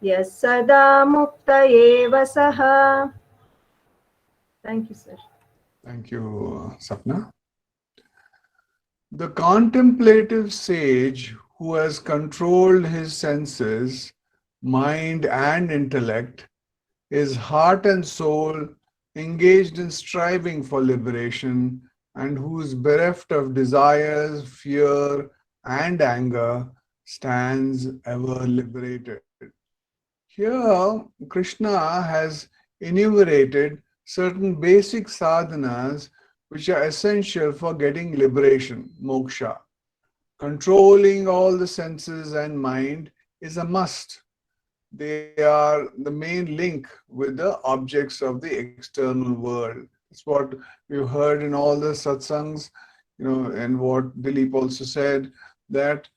यः सदा मुक्त एव सः. Thank you, sir. Thank you, Sapna. The contemplative sage who has controlled his senses, mind and intellect, is heart and soul engaged in striving for liberation, and who is bereft of desires, fear and anger, stands ever liberated. Here, Krishna has enumerated certain basic sadhanas which are essential for getting liberation, moksha. Controlling all the senses and mind is a must. They are the main link with the objects of the external world. It's what we've heard in all the satsangs, and what Dileep also said, that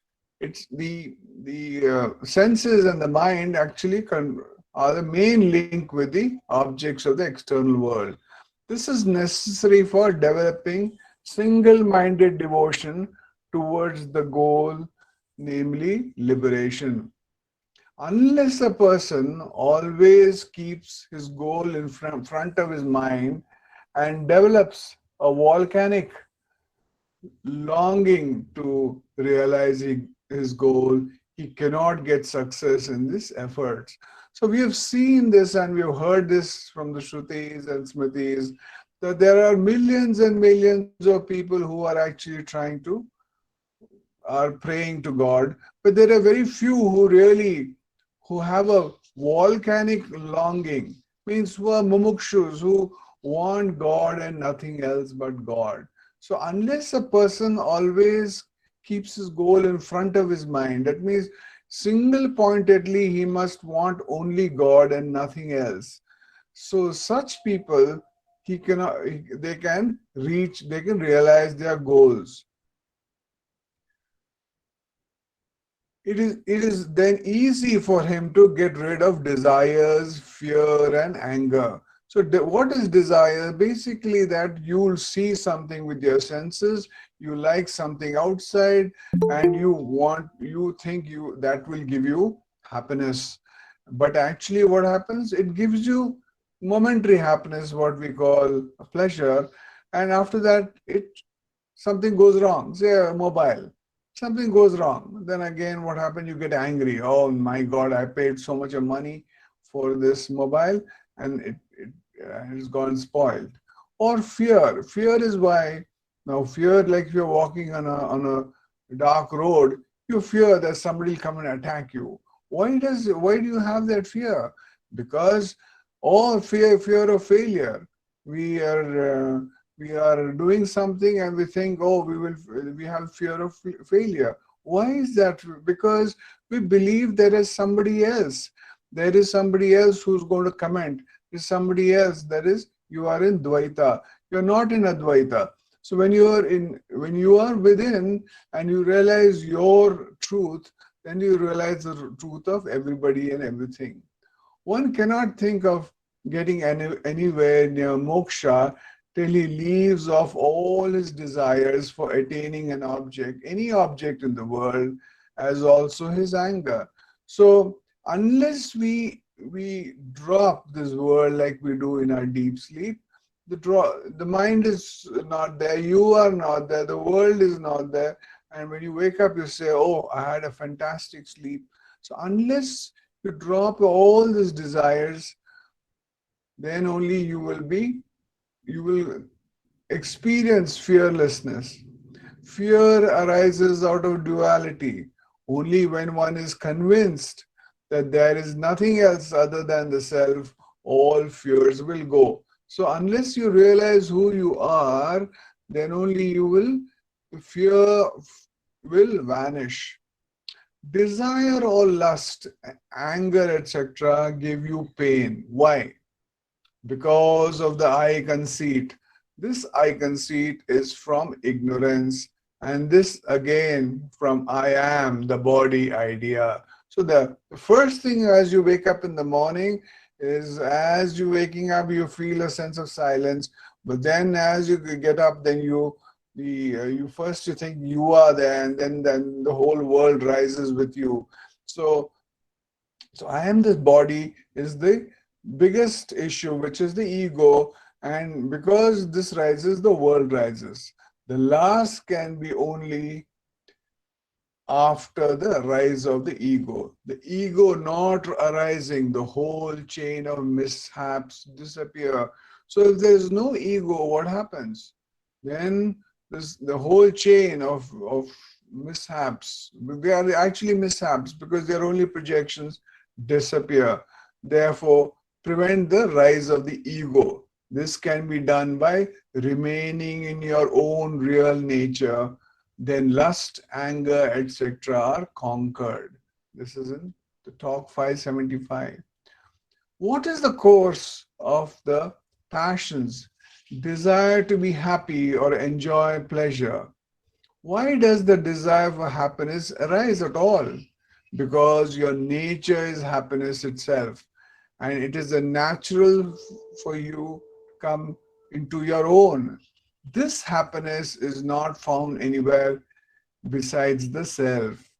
it's the senses and the mind actually are the main link with the objects of the external world. This is necessary for developing single-minded devotion towards the goal, namely liberation. Unless a person always keeps his goal in front of his mind and develops a volcanic longing to realize his goal, he cannot get success in this effort. So we have seen this and we have heard this from the Shrutis and Smritis, that there are millions and millions of people who are actually are praying to God, but there are very few who have a volcanic longing, means who are mumukshus, who want God and nothing else but God. So unless a person always keeps his goal in front of his mind, that means single-pointedly he must want only God and nothing else. So such people, they can realize their goals. It is then easy for him to get rid of desires, fear and anger. So what is desire? Basically that you'll see something with your senses, you like something outside, and you think that will give you happiness. But actually what happens, it gives you momentary happiness, what we call a pleasure, and after that something goes wrong, say a mobile, something goes wrong, then again what happens, you get angry. Oh my God, I paid so much of money for this mobile and it has gone spoiled. Or fear is why, now fear, like if you're walking on a dark road, you fear that somebody will come and attack you. Why do you have that fear? Because all fear of failure. We are doing something and we think, oh, we have fear of failure. Why is that? Because we believe there is somebody else. There is somebody else who's going to comment. There's somebody else. You are in Dvaita. You're not in Advaita. So when you are within and you realize your truth, then you realize the truth of everybody and everything. One cannot think of getting anywhere near moksha till he leaves off all his desires for attaining an object, any object in the world, as also his anger. So unless we drop this world like we do in our deep sleep, the mind is not there, you are not there, the world is not there, and when you wake up you say, oh, I had a fantastic sleep. So unless you drop all these desires, then only you will experience fearlessness. Fear arises out of duality. Only when one is convinced that there is nothing else other than the self, all fears will go. So unless you realize who you are, then only fear will vanish. Desire or lust, anger, etc. give you pain. Why? Because of the I conceit. This I conceit is from ignorance, and this again from I am, the body idea. So the first thing as you wake up in the morning is, as you're waking up, you feel a sense of silence. But then as you get up, then you first you think you are there, and then the whole world rises with you. So I am this body is the biggest issue, which is the ego, and because this rises, the world rises. The last can be only after the rise of the ego. The ego not arising, the whole chain of mishaps disappear. So if there is no ego, what happens? Then the whole chain of mishaps, they are actually mishaps because they are only projections, disappear. Therefore, prevent the rise of the ego. This can be done by remaining in your own real nature. Then lust, anger, etc. are conquered. This is in the talk 575. What is the course of the passions? Desire to be happy or enjoy pleasure. Why does the desire for happiness arise at all? Because your nature is happiness itself, and it is a natural for you to come into your own. This happiness is not found anywhere besides the self.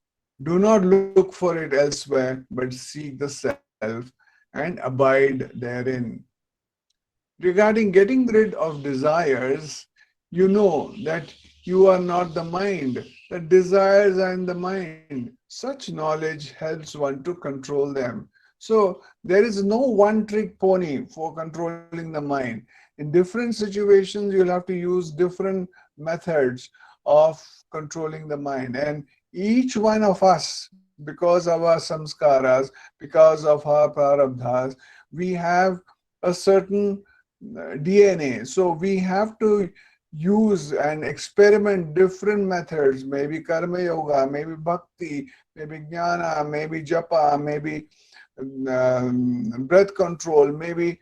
Do not look for it elsewhere, but seek the self and abide therein. Regarding getting rid of desires, you know that you are not the mind, that desires are in the mind. Such knowledge helps one to control them. So there is no one-trick pony for controlling the mind. In different situations, you'll have to use different methods of controlling the mind. And each one of us, because of our samskaras, because of our prarabdhas, we have a certain DNA. So we have to use and experiment different methods, maybe karma yoga, maybe bhakti, maybe jnana, maybe japa, maybe breath control, maybe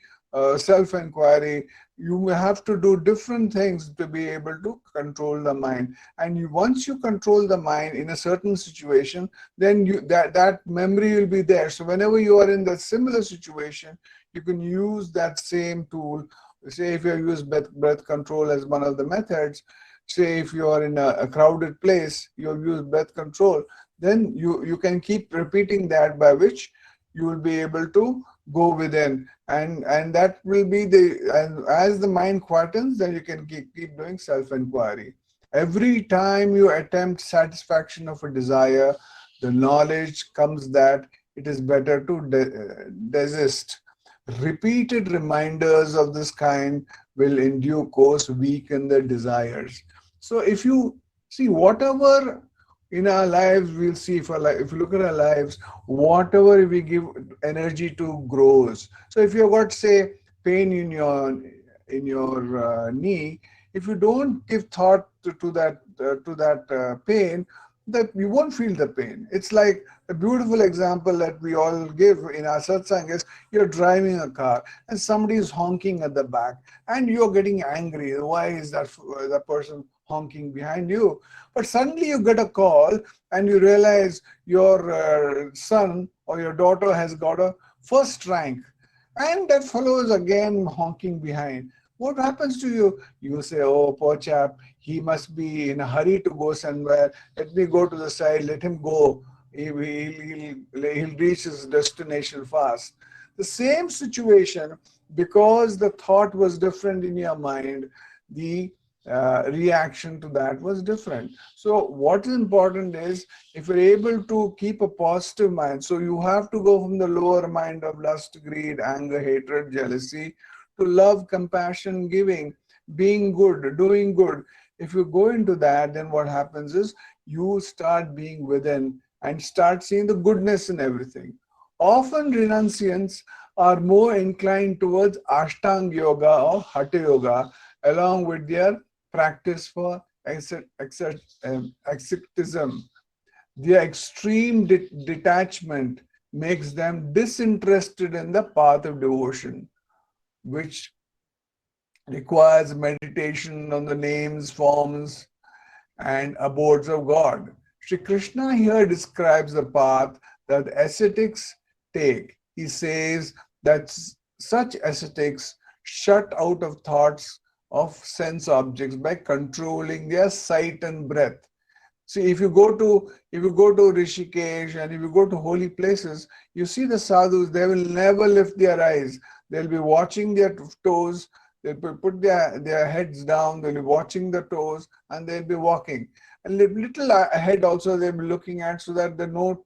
self-enquiry. You have to do different things to be able to control the mind. And once you control the mind in a certain situation, then that memory will be there. So whenever you are in that similar situation, you can use that same tool. Say if you use breath control as one of the methods, say if you are in a crowded place, you use breath control, then you can keep repeating that, by which you will be able to go within, and that will be and as the mind quietens, then you can keep doing self-enquiry. Every time you attempt satisfaction of a desire, the knowledge comes that it is better to desist. Repeated reminders of this kind will in due course weaken the desires. So if you see whatever in our lives, we'll see if you look at our lives, whatever we give energy to grows. So if you've got, say, pain in your knee, if you don't give thought to that pain, that you won't feel the pain. It's like a beautiful example that we all give in our satsang is you're driving a car and somebody is honking at the back and you're getting angry. Why is that person honking behind you? But suddenly you get a call and you realize your son or your daughter has got a first rank, and that fellow is again honking behind. What happens to you? You say, oh, poor chap, he must be in a hurry to go somewhere. Let me go to the side, let him go. He'll reach his destination fast. The same situation, because the thought was different in your mind, the reaction to that was different. So what is important is, if you're able to keep a positive mind, so you have to go from the lower mind of lust, greed, anger, hatred, jealousy, to love, compassion, giving, being good, doing good. If you go into that, then what happens is you start being within and start seeing the goodness in everything. Often renunciants are more inclined towards Ashtanga Yoga or Hatha Yoga, along with their practice for asceticism. Their extreme detachment makes them disinterested in the path of devotion, which requires meditation on the names, forms, and abodes of God. Sri Krishna here describes the path that ascetics take. He says that such ascetics shut out of thoughts of sense objects by controlling their sight and breath. See, if you go to Rishikesh and if you go to holy places, you see the sadhus, they will never lift their eyes. They'll be watching their toes, they'll put their heads down, they'll be watching the toes, and they'll be walking. And little ahead also they'll be looking at, so that there are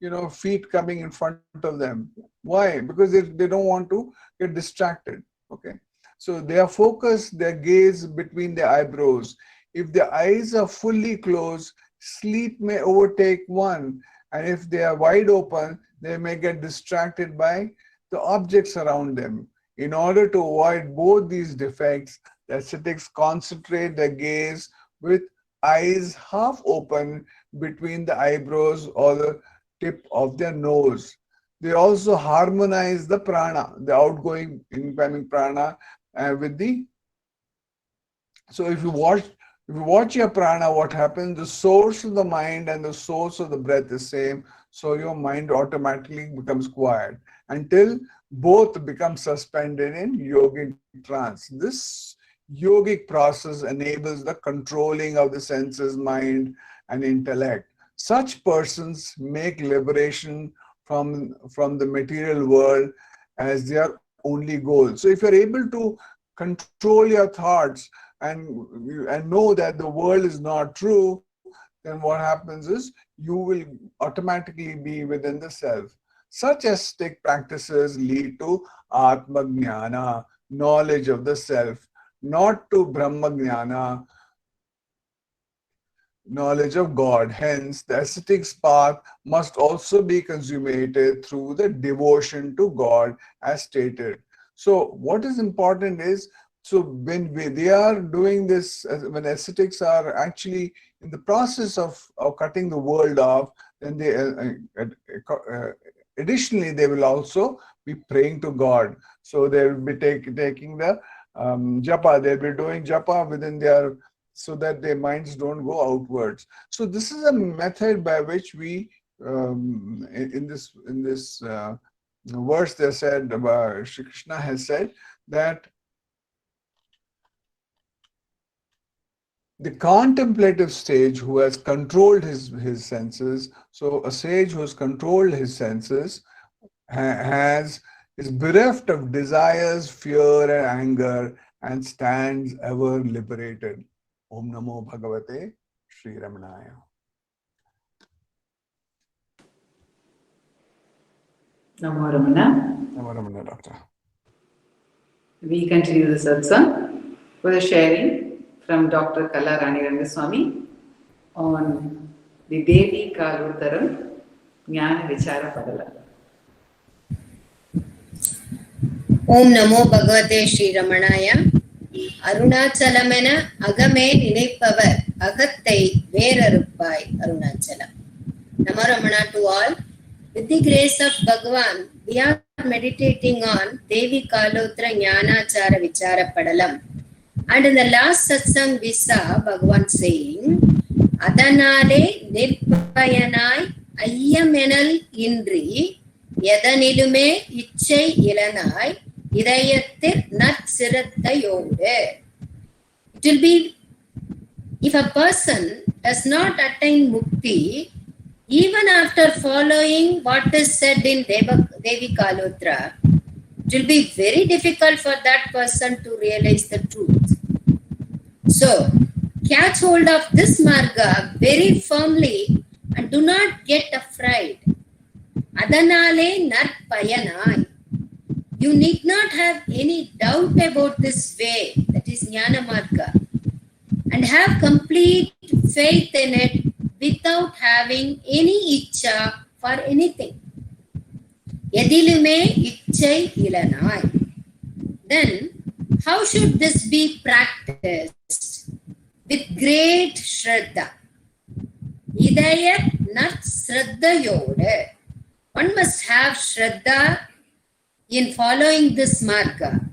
no feet coming in front of them. Why? Because they don't want to get distracted. Okay. So they are focused, their gaze between their eyebrows. If the eyes are fully closed, sleep may overtake one, and if they are wide open, they may get distracted by the objects around them. In order to avoid both these defects, the ascetics concentrate their gaze with eyes half open between the eyebrows or the tip of their nose. They also harmonize the prana, the outgoing, incoming prana, with the. So if you watch your prana, what happens? The source of the mind and the source of the breath is same, so your mind automatically becomes quiet until both become suspended in yogic trance. This yogic process enables the controlling of the senses, mind, and intellect. Such persons make liberation from the material world as their only goal. So if you're able to control your thoughts and know that the world is not true, then what happens is you will automatically be within the self. Such ascetic practices lead to Atma Jnana, knowledge of the self, not to Brahma Jnana, knowledge of God. Hence, the ascetic's path must also be consummated through the devotion to God as stated. So what is important is, so when they are doing this, when ascetics are actually in the process of cutting the world off, then they additionally they will also be praying to God. So they will be taking the japa, they'll be doing japa within their, so that their minds don't go outwards. So this is a method by which we, in this verse they said, Shri Krishna has said that the contemplative sage who has controlled his senses, so a sage who has controlled his senses is bereft of desires, fear, and anger, and stands ever liberated. Om Namo Bhagavate Sri Ramanaya. Namo Ramana. Namo Ramana, Doctor. We continue the satsang with a sharing from Dr.Kala Rengasamy on the Devi Kaluttaram Jnana Vichara Padala. Om Namo Bhagavate Sri Ramanaya. Arunachalamena agame ninaipavar agathai veraruppai Arunachalam. Namo Ramana to all. With the grace of Bhagavan, we are meditating on Devi Kaluttara Jnanachara Vichara Padalam. And in the last satsang we saw Bhagavan saying, Adanale nirpayanai ayyamenal indri yadanilume ichai ilanai idayathir natsirattayode. It will be, if a person does not attain mukti, even after following what is said in Devi Kaluttara, it will be very difficult for that person to realize the truth. So, catch hold of this marga very firmly and do not get afraid. Adanale narpayanai. You need not have any doubt about this way, that is Jnana Marga, and have complete faith in it without having any icha for anything. Yadilume ichai ilanai. Then, how should this be practiced? With great Shraddha. Idayat nat Shraddha yode. One must have Shraddha in following this marga.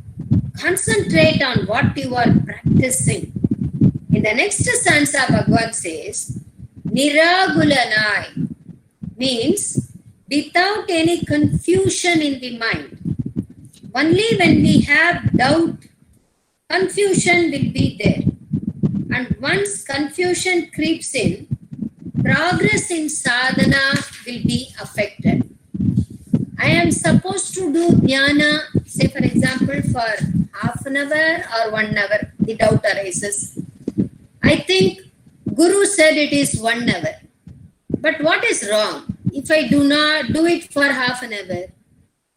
Concentrate on what you are practicing. In the next stanza, Bhagavan says, Niragulanai means without any confusion in the mind. Only when we have doubt, confusion will be there. And once confusion creeps in, progress in sadhana will be affected. I am supposed to do dhyana, say for example, for half an hour or 1 hour, the doubt arises. I think Guru said it is 1 hour. But what is wrong if I do not do it for half an hour?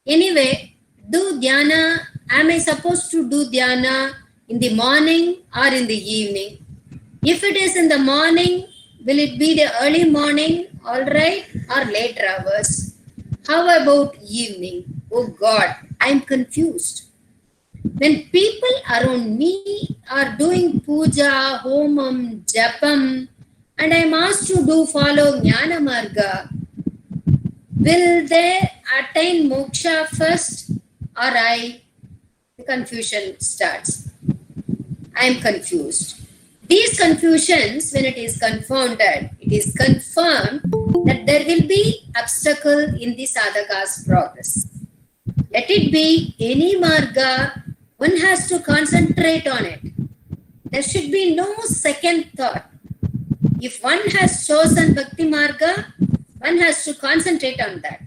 Anyway, do dhyana. Am I supposed to do dhyana in the morning or in the evening? If it is in the morning, will it be the early morning, all right, or later hours? How about evening? Oh God, I am confused. When people around me are doing puja, homam, japam, and I am asked to follow Jnana Marga, will they attain moksha first or I? The confusion starts. I am confused. These confusions, when it is confounded, it is confirmed that there will be obstacle in the sadhaka's progress. Let it be any marga, one has to concentrate on it. There should be no second thought. If one has chosen Bhakti Marga, one has to concentrate on that.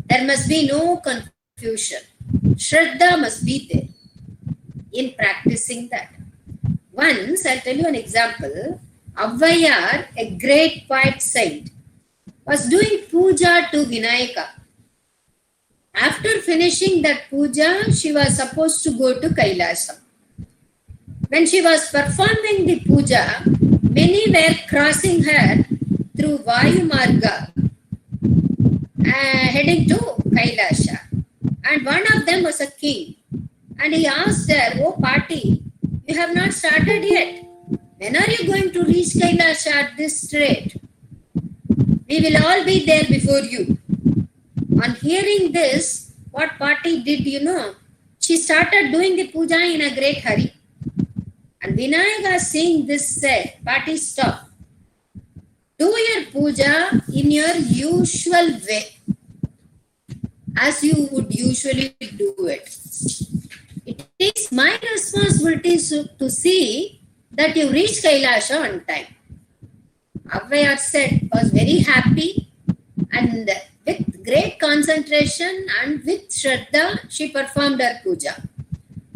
There must be no confusion. Shraddha must be there in practicing that. Once, I'll tell you an example. Avvayar, a great poet saint, was doing puja to Vinayaka. After finishing that puja, she was supposed to go to Kailasam. When she was performing the puja, many were crossing her through Vayu Marga, heading to Kailasha. And one of them was a king. And he asked her, "Oh party, you have not started yet. When are you going to reach Kailasha at this rate? We will all be there before you." On hearing this, what party did you know? She started doing the puja in a great hurry. And Vinayaka seeing this said, "Party, stop. Do your puja in your usual way, as you would usually do it. It is my responsibility to see that you reach Kailasha on time." Avvayar said, was very happy, and with great concentration and with Shraddha, she performed her puja.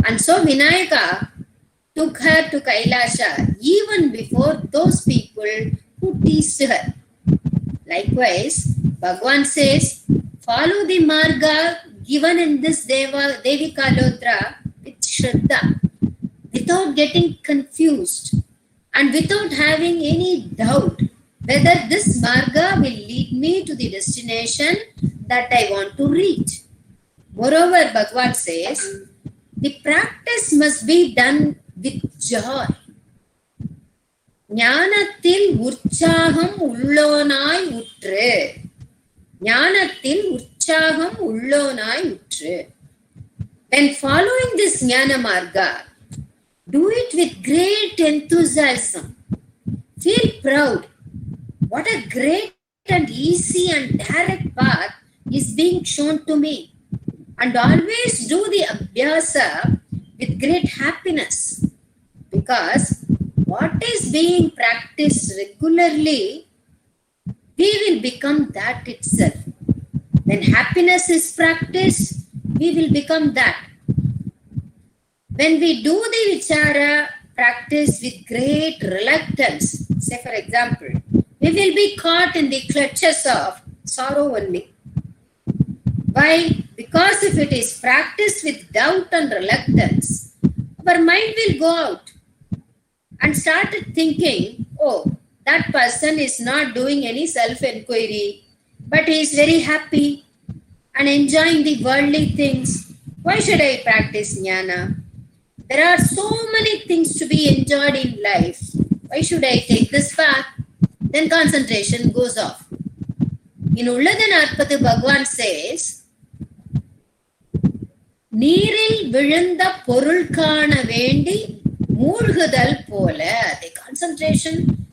And so Vinayaka took her to Kailasha even before those people who teased her. Likewise, Bhagavan says, follow the marga given in this Devi Kalodra with Shraddha, without getting confused and without having any doubt whether this marga will lead me to the destination that I want to reach. Moreover, Bhagavan says, the practice must be done with joy. Jnanathil urchaham ullonai utru. Jnanathil urchaham ullonai utru. When following this Jnana Marga, do it with great enthusiasm. Feel proud. What a great and easy and direct path is being shown to me. And always do the Abhyasa with great happiness. Because what is being practiced regularly, we will become that itself. When happiness is practiced, we will become that. When we do the Vichara practice with great reluctance, say for example, we will be caught in the clutches of sorrow only. Why? Because if it is practiced with doubt and reluctance, our mind will go out and started thinking, oh, that person is not doing any self-enquiry, but he is very happy and enjoying the worldly things. Why should I practice Jnana? There are so many things to be enjoyed in life. Why should I take this path? Then concentration goes off. In Ulladanarpathu, Bhagavan says, Neeril Vilunda Porul Kana Vendi Moolgudal Pola. The concentration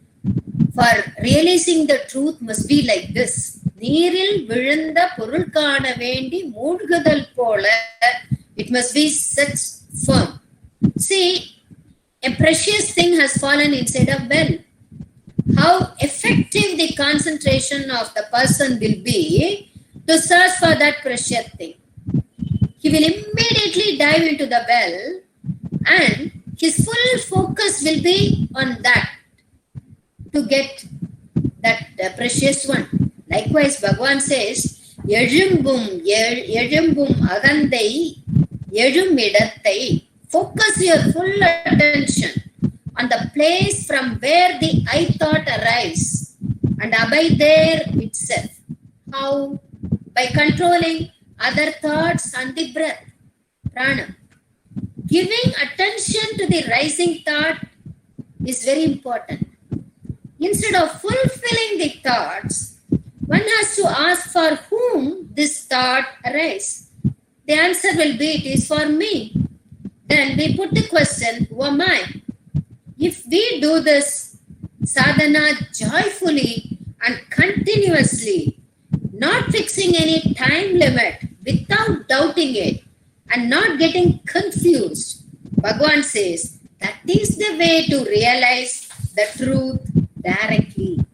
for realizing the truth must be like this. Neeril Vilunda Porul Kana Vendi Moolgudal Pola. It must be such firm. See, a precious thing has fallen inside a well. How effective the concentration of the person will be to search for that precious thing. He will immediately dive into the well and his full focus will be on that to get that precious one. Likewise, Bhagavan says, Yejumbum agandai, Yejumidatai. Focus your full attention on the place from where the I thought arrives and abide there itself. How? By controlling other thoughts and the breath, prana. Giving attention to the rising thought is very important. Instead of fulfilling the thoughts, one has to ask for whom this thought arises. The answer will be, it is for me. Then we put the question, who am I? If we do this sadhana joyfully and continuously, not fixing any time limit without doubting it and not getting confused, Bhagavan says that is the way to realize the truth directly.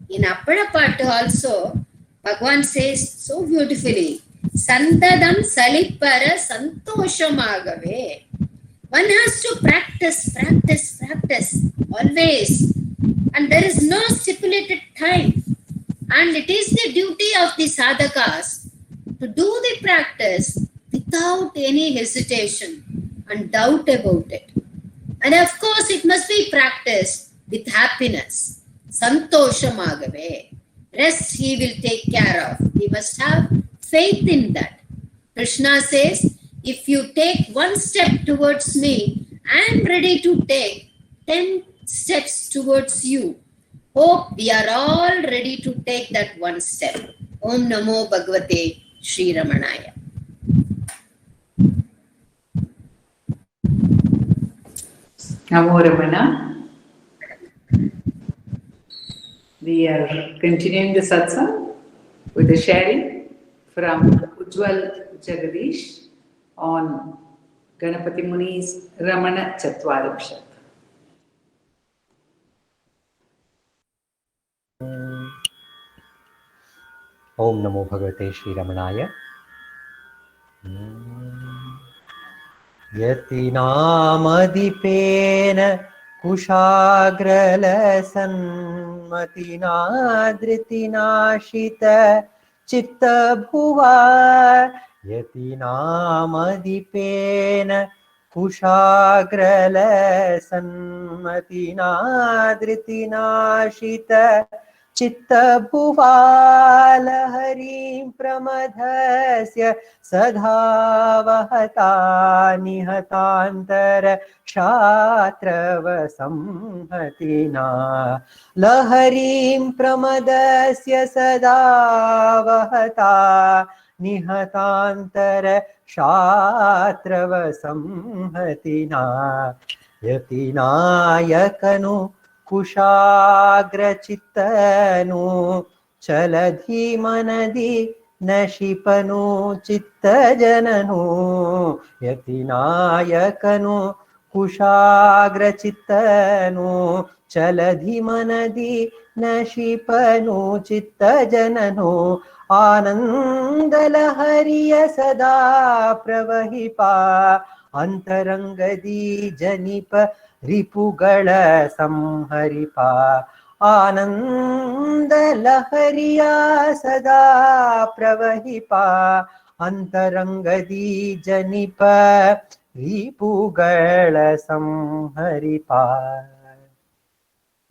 In Appadapattu also, Bhagavan says so beautifully, Sandadam salipara santoshamagave. One has to practice always. And there is no stipulated time. And it is the duty of the sadhakas to do the practice without any hesitation and doubt about it. And of course, it must be practiced with happiness. Santoshamagave. Rest he will take care of. We must have faith in that. Krishna says, if you take one step towards me, I am ready to take 10 steps towards you. Hope we are all ready to take that one step. Om Namo Bhagavate Sri Ramanaya. Namo Ramana. We are continuing the satsang with the sharing from Ujwal Jagadeesh on Ganapati Muni's Ramana Chatvarimshat. Om Namo Bhagavate Sri Ramanaya. Yatinamadipen Kushagralasan Matinadritinashita Chitta Bhuva. Yatinamadipen Kushagralasan Matinadritinashita Chitta Bhuvala Harim Pramadhasya Sadhavahata Nihatantara Kshatrava Samhatina Laharim Pramadasya Sadhavahata Nihatantara Kshatrava Samhatina Yatinayakanu Kushagrachitanu Chaladhi Manadi Nashipanu Chittajananu Yatinayakanu Kushagrachitanu Chaladhi Manadi Nashipanu Chittajananu Anandalahariya Sada Pravahipa Antarangadi Janipa Ripugala Samharipa Ananda Lahariya Sada Pravahipa Antarangadi Janipa Ripugala Samharipa.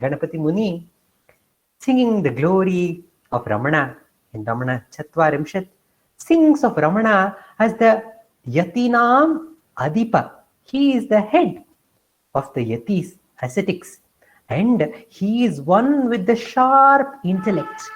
Ganapati Muni singing the glory of Ramana in Ramana Chatvarimshat sings of Ramana as the Yatinam Adipa. He is the head of the yatis, ascetics, and he is one with the sharp intellect.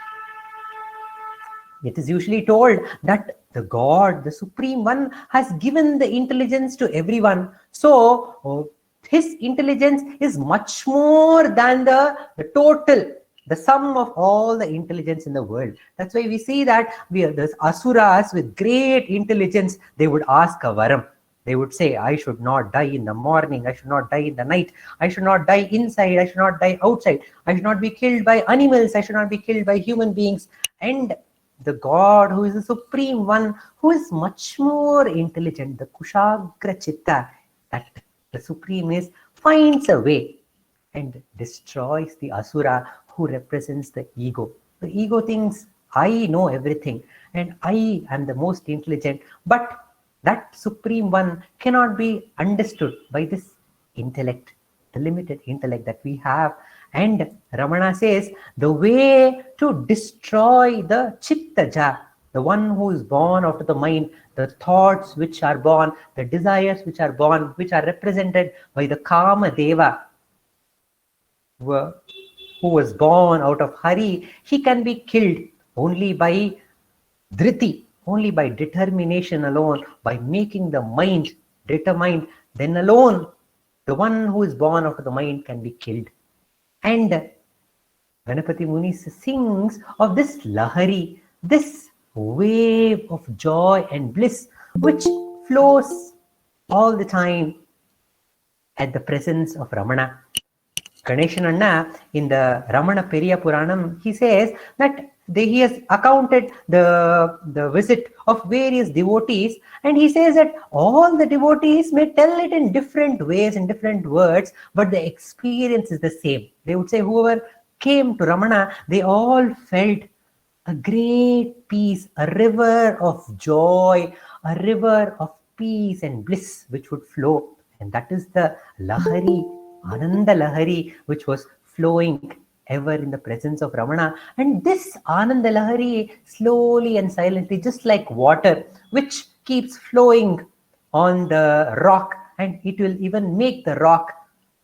It is usually told that the God, the Supreme One, has given the intelligence to everyone. So his intelligence is much more than the total, the sum of all the intelligence in the world. That's why we see that there's asuras with great intelligence, they would ask a varam. They would say, I should not die in the morning, I should not die in the night, I should not die inside, I should not die outside, I should not be killed by animals, I should not be killed by human beings. And the God who is the Supreme One, who is much more intelligent, the Kushagra Chitta, that the Supreme is, finds a way and destroys the Asura who represents the ego. The ego thinks, I know everything and I am the most intelligent, but that Supreme One cannot be understood by this intellect, the limited intellect that we have. And Ramana says, the way to destroy the Chittaja, the one who is born out of the mind, the thoughts which are born, the desires which are born, which are represented by the Kama Deva, who was born out of Hari, he can be killed only by Dhriti, only by determination alone, by making the mind determined, then alone the one who is born out of the mind can be killed. And Ganapati Muni sings of this lahari, this wave of joy and bliss which flows all the time at the presence of Ramana. Ganeshan Anna in the Ramana Periya Puranam, he says that he has accounted the visit of various devotees, and he says that all the devotees may tell it in different ways, in different words, but the experience is the same. They would say whoever came to Ramana, they all felt a great peace, a river of joy, a river of peace and bliss which would flow. And that is the lahari, Ananda lahari, which was flowing ever in the presence of Ramana. And this Ananda lahari slowly and silently, just like water, which keeps flowing on the rock, and it will even make the rock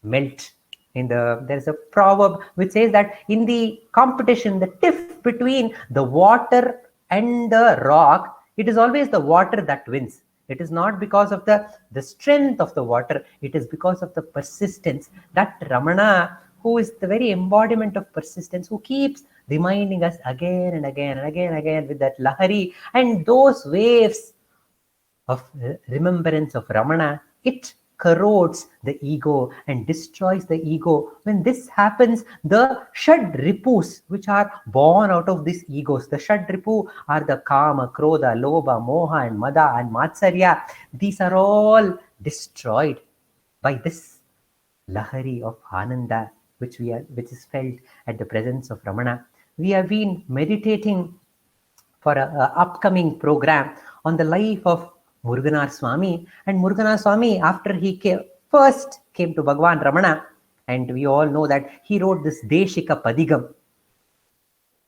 melt. There's a proverb which says that in the competition, the tiff between the water and the rock, it is always the water that wins. It is not because of the strength of the water, it is because of the persistence. That Ramana, who is the very embodiment of persistence, who keeps reminding us again and again and again and again with that lahari, and those waves of remembrance of Ramana, it corrodes the ego and destroys the ego. When this happens, the Shad Ripus, which are born out of these egos, the Shad Ripu are the Kama, Krodha, Lobha, Moha, and Mada and Matsarya. These are all destroyed by this Lahari of Ananda, which is felt at the presence of Ramana. We have been meditating for an upcoming program on the life of Muruganar Swami. And Muruganar Swami, after he first came to Bhagwan Ramana, and we all know that he wrote this Deshika Padigam,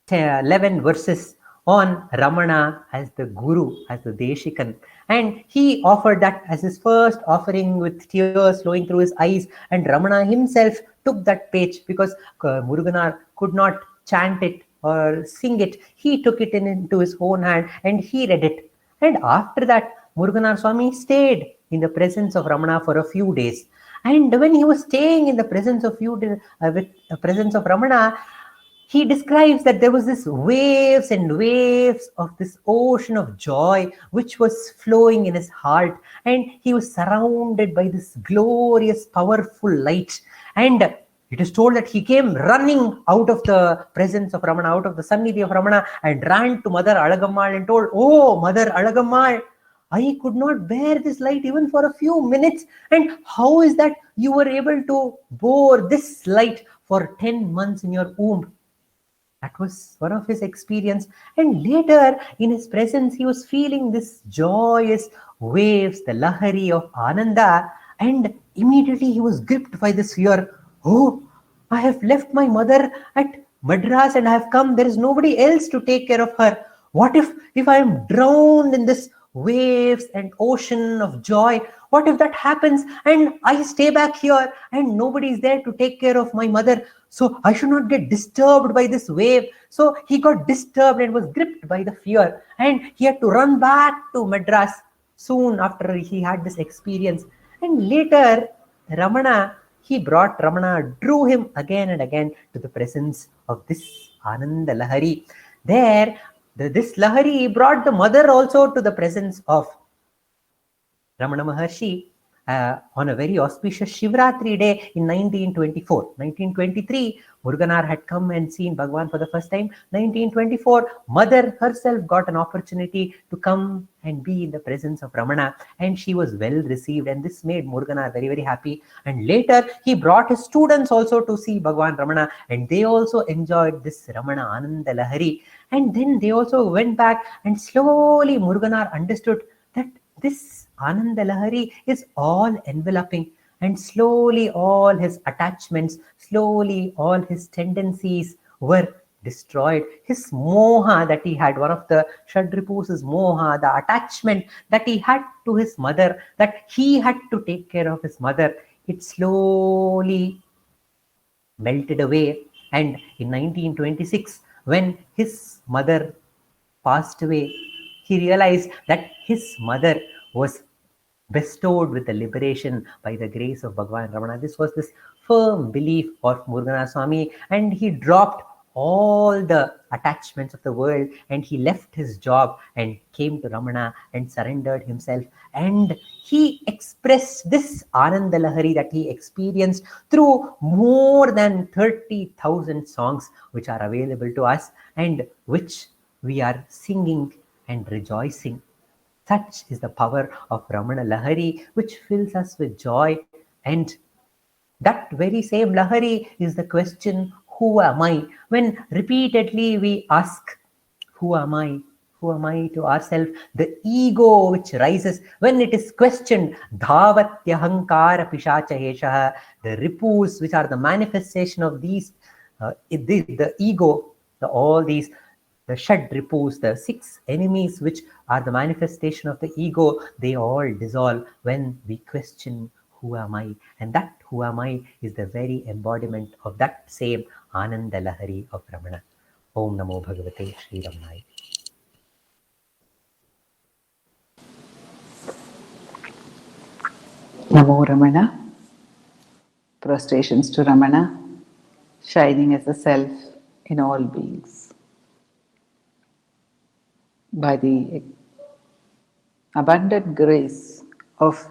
11 verses on Ramana as the Guru, as the Deshikan. And he offered that as his first offering with tears flowing through his eyes. And Ramana himself took that page because Muruganar could not chant it or sing it. He took it into his own hand and he read it. And after that, Muruganar Swami stayed in the presence of Ramana for a few days. And when he was staying in the presence of Ramana, he describes that there was this waves and waves of this ocean of joy which was flowing in his heart, and he was surrounded by this glorious, powerful light. And it is told that he came running out of the presence of Ramana, out of the Sannidhi of Ramana, and ran to Mother Alagammal and told, "Oh, Mother Alagammal, I could not bear this light even for a few minutes. And how is that you were able to bore this light for 10 months in your womb?" That was one of his experience. And later, in his presence, he was feeling this joyous waves, the Lahari of Ananda. And immediately he was gripped by this fear. "Oh, I have left my mother at Madras and I have come. There is nobody else to take care of her. What if I am drowned in this waves and ocean of joy? What if that happens and I stay back here and nobody is there to take care of my mother? So I should not get disturbed by this wave." So he got disturbed and was gripped by the fear, and he had to run back to Madras soon after he had this experience. And later, Ramana drew him again and again to the presence of this Ananda Lahari. There, this Lahari brought the mother also to the presence of Ramana Maharshi on a very auspicious Shivratri day in 1924. 1923, Muruganar had come and seen Bhagwan for the first time. 1924, mother herself got an opportunity to come and be in the presence of Ramana, and she was well received, and this made Muruganar very, very happy. And later, he brought his students also to see Bhagwan Ramana, and they also enjoyed this Ramana Ananda Lahari. And then they also went back, and slowly Muruganar understood that this Ananda Lahari is all enveloping, and slowly all his attachments, slowly all his tendencies were destroyed. His moha that he had, one of the Shadripus is moha, the attachment that he had to his mother, that he had to take care of his mother, it slowly melted away. And in 1926, when his mother passed away, he realized that his mother was bestowed with the liberation by the grace of Bhagwan Ramana. This was this firm belief of Muruganar Swami, and he dropped all the attachments of the world and he left his job and came to Ramana and surrendered himself. And he expressed this Ananda Lahari that he experienced through more than 30,000 songs which are available to us and which we are singing and rejoicing. Such is the power of Ramana Lahari, which fills us with joy. And that very same Lahari is the question, who am I? When repeatedly we ask, who am I? Who am I to ourselves? The ego which rises, when it is questioned, dhavatyahankara pishachaheshaha, the ripus which are the manifestation of these, the ego, all these, the Shad Ripus, the 6 enemies which are the manifestation of the ego, they all dissolve when we question, who am I? And that who am I is the very embodiment of that same Ananda Lahari of Ramana. Om Namo Bhagavate Sri Ramanaya. Namo Ramana. Prostrations to Ramana, shining as the self in all beings. By the abundant grace of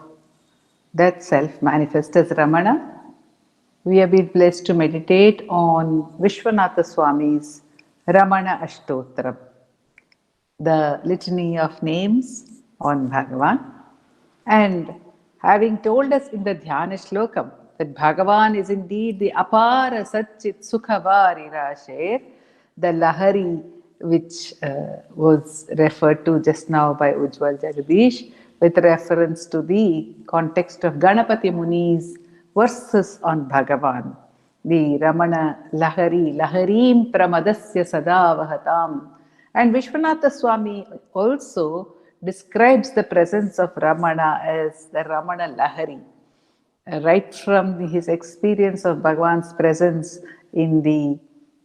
that self manifests as Ramana. We have been blessed to meditate on Vishwanatha Swami's Ramana Ashtottara, the litany of names on Bhagavan. And having told us in the Dhyana Shlokam that Bhagavan is indeed the Apara Satchit Sukhavari Rasher, the Lahari which was referred to just now by Ujwal Jagadeesh with reference to the context of Ganapati Muni's verses on Bhagavan. The Ramana Lahari, Laharim Pramadasya Sadavahatam. And Vishwanatha Swami also describes the presence of Ramana as the Ramana Lahari, right from his experience of Bhagavan's presence in the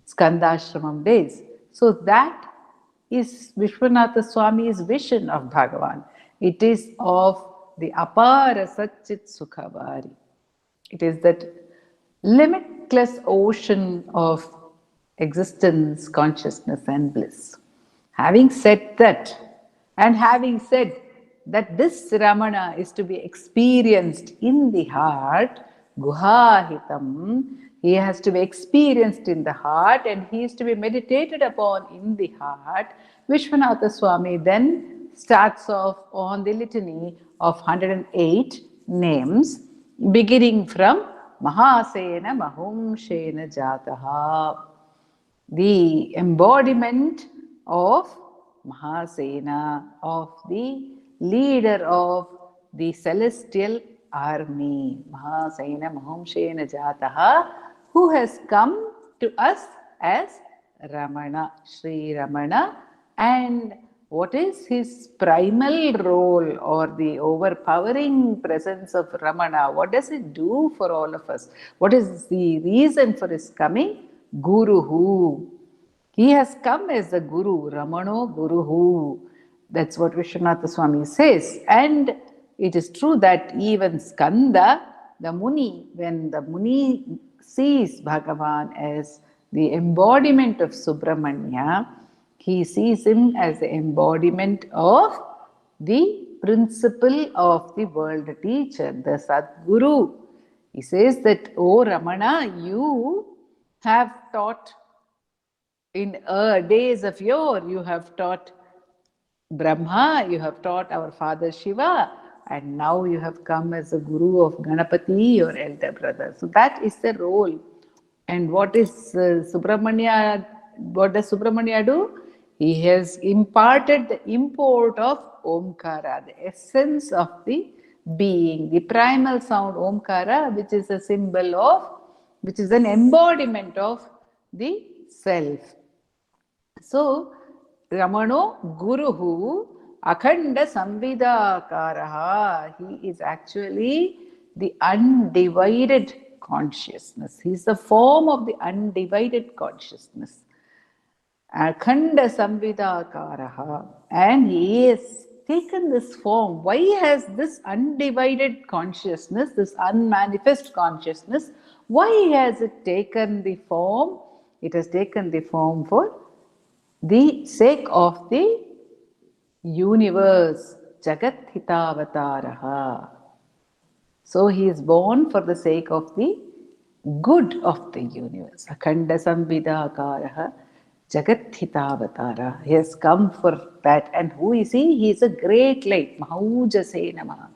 Skandashramam days. So that is Vishwanatha Swami's vision of Bhagavan. It is of the Apara Satchit Sukhavari. It is that limitless ocean of existence, consciousness and bliss. Having said that, and having said that this Ramana is to be experienced in the heart, Guhahitam, he has to be experienced in the heart and he is to be meditated upon in the heart. Vishwanatha Swami then starts off on the litany of 108 names, beginning from Mahasena Mahumshena Jataha, the embodiment of Mahasena, of the leader of the celestial army, Mahasena Mahumshena Jataha, who has come to us as Ramana, Sri Ramana. And what is his primal role or the overpowering presence of Ramana? What does it do for all of us? What is the reason for his coming? Guruhu. He has come as the Guru, Ramano Guruhu. That's what Vishwanatha Swami says. And it is true that even Skanda, the Muni, when the Muni sees Bhagavan as the embodiment of Subramania, he sees him as the embodiment of the principle of the world teacher, the Sadguru. He says that, "O Ramana, you have taught in days of yore, you have taught Brahma, you have taught our father Shiva, and now you have come as a guru of Ganapati, your elder brother." So that is the role. And what is Subramania? What does Subramania do? He has imparted the import of Omkara, the essence of the being, the primal sound Omkara, which is a symbol of, which is an embodiment of the self. So, Ramano Guruhu Akhanda Samvidakaraha. He is actually the undivided consciousness. He is the form of the undivided consciousness. Akhanda Samvidakaraha. And he has taken this form. Why has this undivided consciousness, this unmanifest consciousness, why has it taken the form? It has taken the form for the sake of the universe, Jagat Hitavataraha. So he is born for the sake of the good of the universe. Akhanda Samvidakaraha, Jagat Hitavatara. He has come for that. And who is he? He is a great light, Mahaujase Namaha.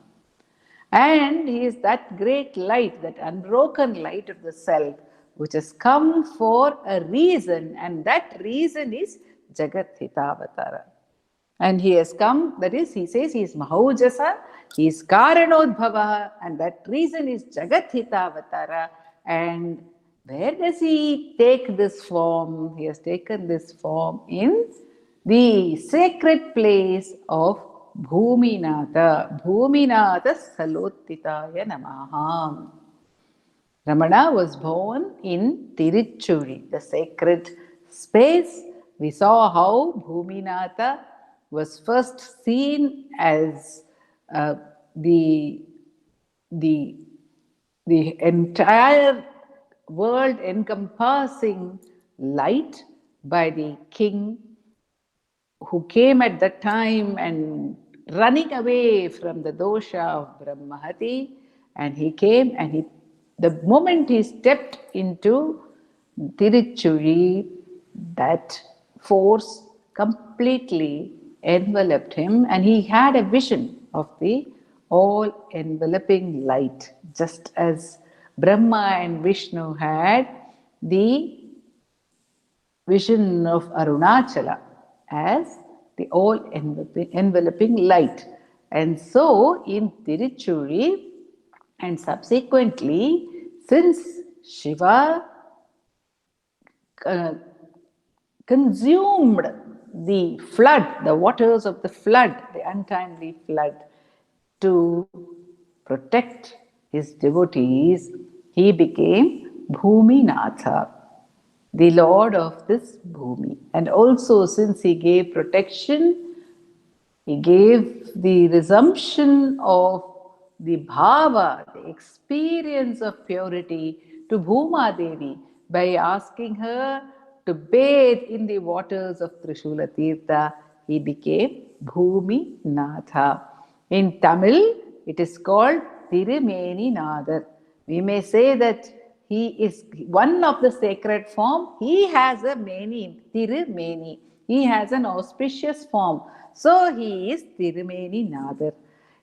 And he is that great light, that unbroken light of the self, which has come for a reason, and that reason is Jagat Hitavatara. And he has come, that is, he says he is Mahaujasa, he is Karanodbhava, and that reason is Jagat Hitavatara. And where does he take this form? He has taken this form in the sacred place of Bhuminatha, Bhuminatha Salottitaya Namaha. Ramana was born in Tiruchuri, the sacred space. We saw how Bhuminatha was first seen as the entire world encompassing light by the king who came at that time and running away from the dosha of Brahmahati and he came, and the moment he stepped into Tiruchuri, that force completely enveloped him, and he had a vision of the all-enveloping light, just as Brahma and Vishnu had the vision of Arunachala as the all-enveloping light. And so in Tiruchuri, and subsequently, since Shiva consumed the flood, the waters of the flood, the untimely flood, to protect his devotees, he became Bhuminatha, the lord of this Bhumi. And also, since he gave protection, he gave the resumption of the bhava, the experience of purity, to Bhuma Devi by asking her to bathe in the waters of Trishula Tirtha. He became Bhumi Natha. In Tamil, it is called Tirumeni Nadar. We may say that he is one of the sacred form. He has a meni, Tirumeni. He has an auspicious form. So he is Tirumeni Nadar.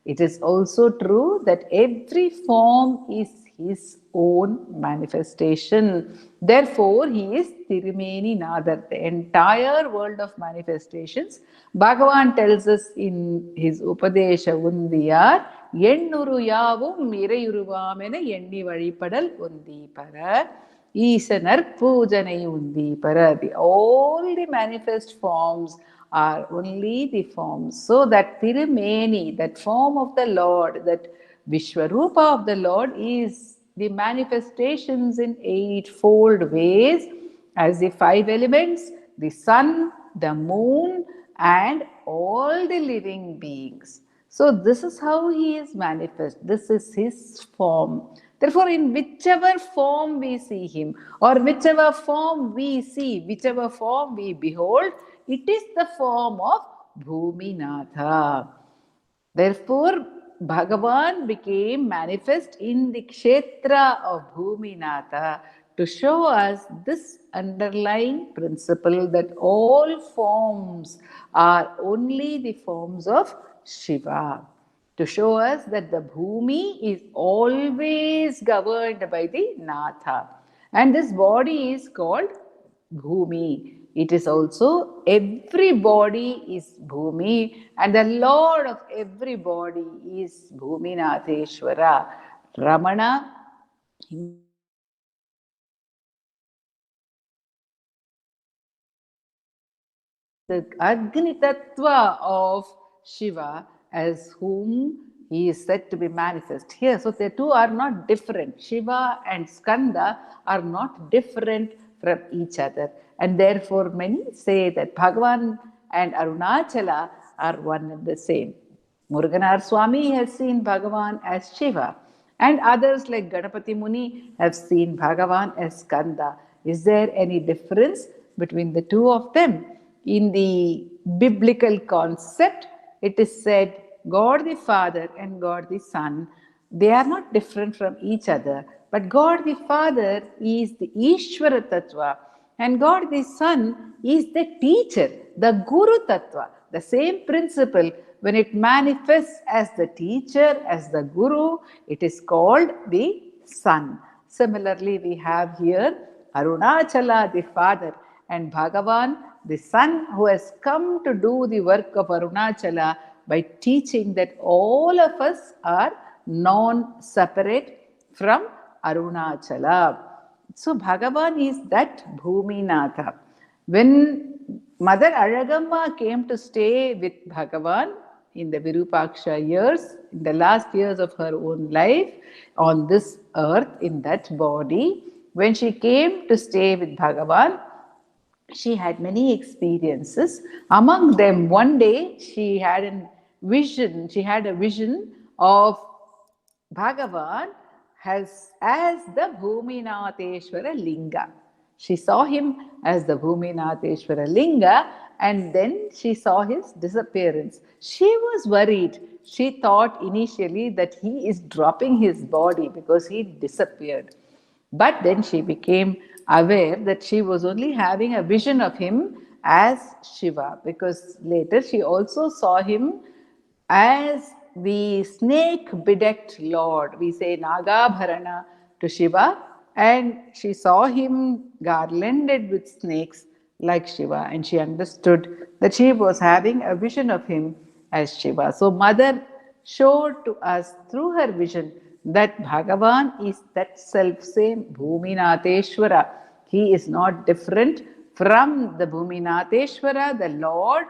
It is also true that every form is his own manifestation. Therefore, he is Tirumeni Nadar. The entire world of manifestations, Bhagavan tells us in his Upadesa Undiyar, Yennuru Yavum Irayuruvamena Yenni Valipadal Undipara, Isanar Pujanai Undipara. All the manifest forms are only the forms. So that Tirumeni, that form of the Lord, that Vishwarupa of the Lord, is the manifestations in eightfold ways as the five elements, the sun, the moon, and all the living beings. So this is how he is manifest. This is his form. Therefore, in whichever form we see him, or whichever form we see, whichever form we behold, it is the form of Bhuminatha. Therefore, Bhagavan became manifest in the kshetra of Bhuminatha to show us this underlying principle that all forms are only the forms of Shiva. To show us that the Bhumi is always governed by the Natha. And this body is called Bhumi. It is also, every body is Bhumi, and the Lord of every body is Bhuminatheshwara. Ramana the Agni Tattva of Shiva, as whom he is said to be manifest here. So the two are not different. Shiva and Skanda are not different from each other. And therefore many say that Bhagavan and Arunachala are one and the same. Muruganar Swami has seen Bhagavan as Shiva, and others like Ganapati Muni have seen Bhagavan as Skanda. Is there any difference between the two of them? In the biblical concept, it is said God the Father and God the Son, they are not different from each other. But God the Father is the Ishvara Tattva, and God the Son is the teacher, the Guru Tattva. The same principle, when it manifests as the teacher, as the Guru, it is called the Son. Similarly, we have here Arunachala, the Father, and Bhagavan, the Son, who has come to do the work of Arunachala by teaching that all of us are non-separate from Arunachala. So Bhagavan is that Bhuminatha. When Mother Alagamma came to stay with Bhagavan in the Virupaksha years, in the last years of her own life on this earth, in that body, when she came to stay with Bhagavan, she had many experiences. Among them, one day she had a vision of Bhagavan as the Bhuminatheshwara Linga. She saw him as the Bhuminatheshwara Linga, and then she saw his disappearance. She was worried. She thought initially that he is dropping his body because he disappeared. But then she became aware that she was only having a vision of him as Shiva, because later she also saw him as the snake bedecked Lord. We say Nagabharana to Shiva, and she saw him garlanded with snakes like Shiva, and she understood that she was having a vision of him as Shiva. So Mother showed to us through her vision that Bhagavan is that self-same Bhuminateshwara. He is not different from the Bhuminateshwara, the Lord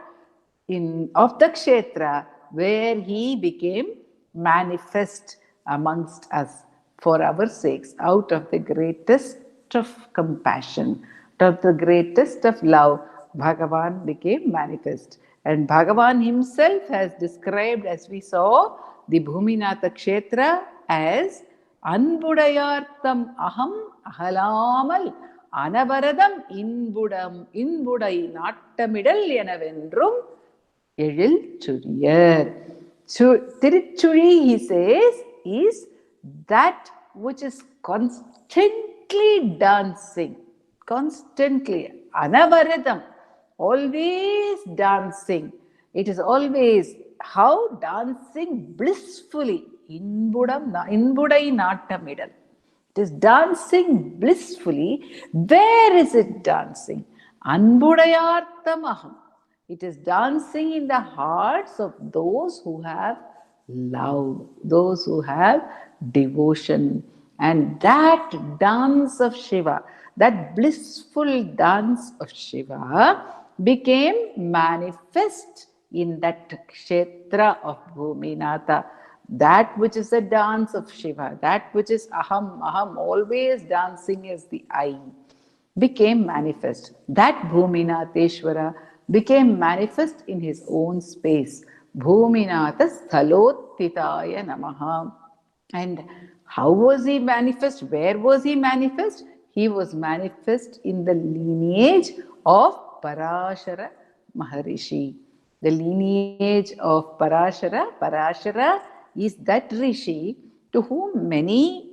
of the Kshetra, where he became manifest amongst us for our sakes, out of the greatest of compassion, out of the greatest of love. Bhagavan became manifest. And Bhagavan himself has described, as we saw, the Bhuminatha Kshetra as Anbudayartham Aham Ahalamal Anavaradam Inbudai Nattamidal Yenavendrum Ezhil Churiyar. Tiruchuri, he says, is that which is constantly dancing, constantly, anavaradam, always dancing. It is always how dancing blissfully, inbudai nattamidal. It is dancing blissfully. Where is it dancing? Anbudayarthamaham. It is dancing in the hearts of those who have love, those who have devotion. And that dance of Shiva, that blissful dance of Shiva, became manifest in that kshetra of Bhuminatha. That which is the dance of Shiva, that which is aham, always dancing as the I, became manifest. That Bhuminateshwara became manifest in his own space. Bhuminatha Sthalottitaya Namaha. And how was he manifest? Where was he manifest? He was manifest in the lineage of Parashara Maharishi. The lineage of Parashara. Parashara is that Rishi to whom many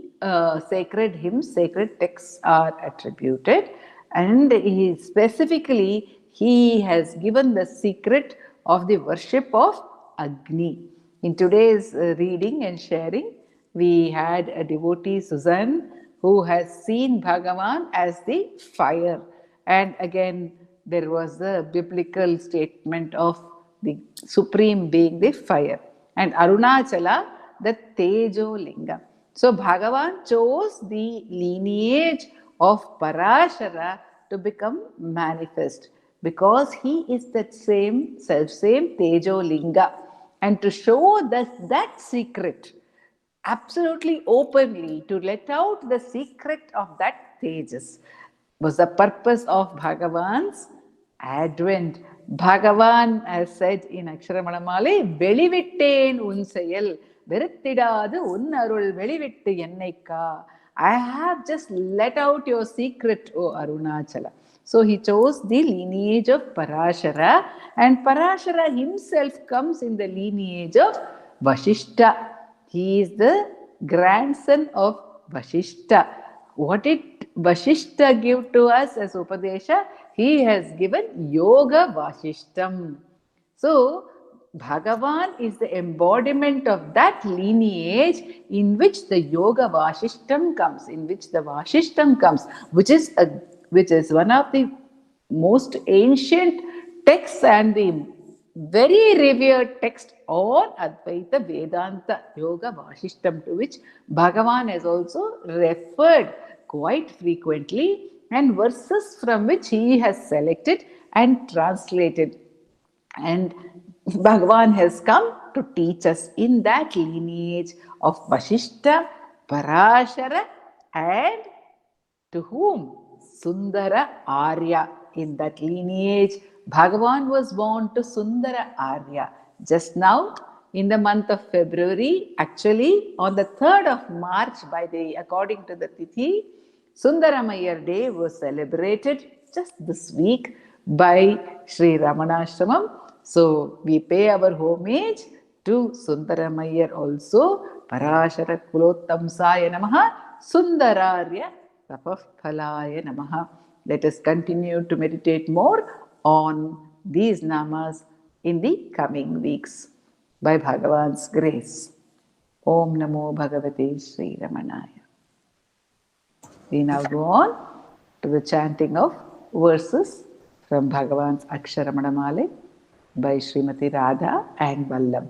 sacred hymns, sacred texts are attributed. And he specifically, he has given the secret of the worship of Agni. In today's reading and sharing, we had a devotee, Susan, who has seen Bhagavan as the fire. And again, there was the biblical statement of the Supreme being the fire. And Arunachala, the Tejo Linga. So Bhagavan chose the lineage of Parashara to become manifest, because he is that same self-same Tejo Linga. And to show that secret absolutely openly, to let out the secret of that Tejas, was the purpose of Bhagavan's advent. Bhagavan has said in Aksharamanamalai, Velivitten unsayal, Veruttidadu unnarul velivittu ennaikka. I have just let out your secret, O Arunachala. So he chose the lineage of Parashara, and Parashara himself comes in the lineage of Vashishta. He is the grandson of Vashishta. What did Vashishta give to us as Upadesha? He has given Yoga Vashishtam. So, Bhagavan is the embodiment of that lineage in which the Yoga Vashishtam comes, which is one of the most ancient texts and the very revered text on Advaita Vedanta Yoga Vashishtam, to which Bhagavan has also referred quite frequently, and verses from which he has selected and translated. And Bhagavan has come to teach us in that lineage of Vashishta, Parashara, and to whom? Sundara Arya. In that lineage, Bhagavan was born to Sundara Arya. Just now, in the month of February, actually on the 3rd of March, according to the Tithi, Sundaramayar Day was celebrated just this week, by Sri Ramanashramam. So we pay our homage to Sundaramayyar also. Parashara Kulottamsaya Namaha, Sundararya Tapaphalaya Namaha. Let us continue to meditate more on these namas in the coming weeks by Bhagavan's grace. Om Namo Bhagavate Sri Ramanaya. We now go on to the chanting of verses from Bhagavan's Aksharamanamalai by Srimati Radha and Vaibhav.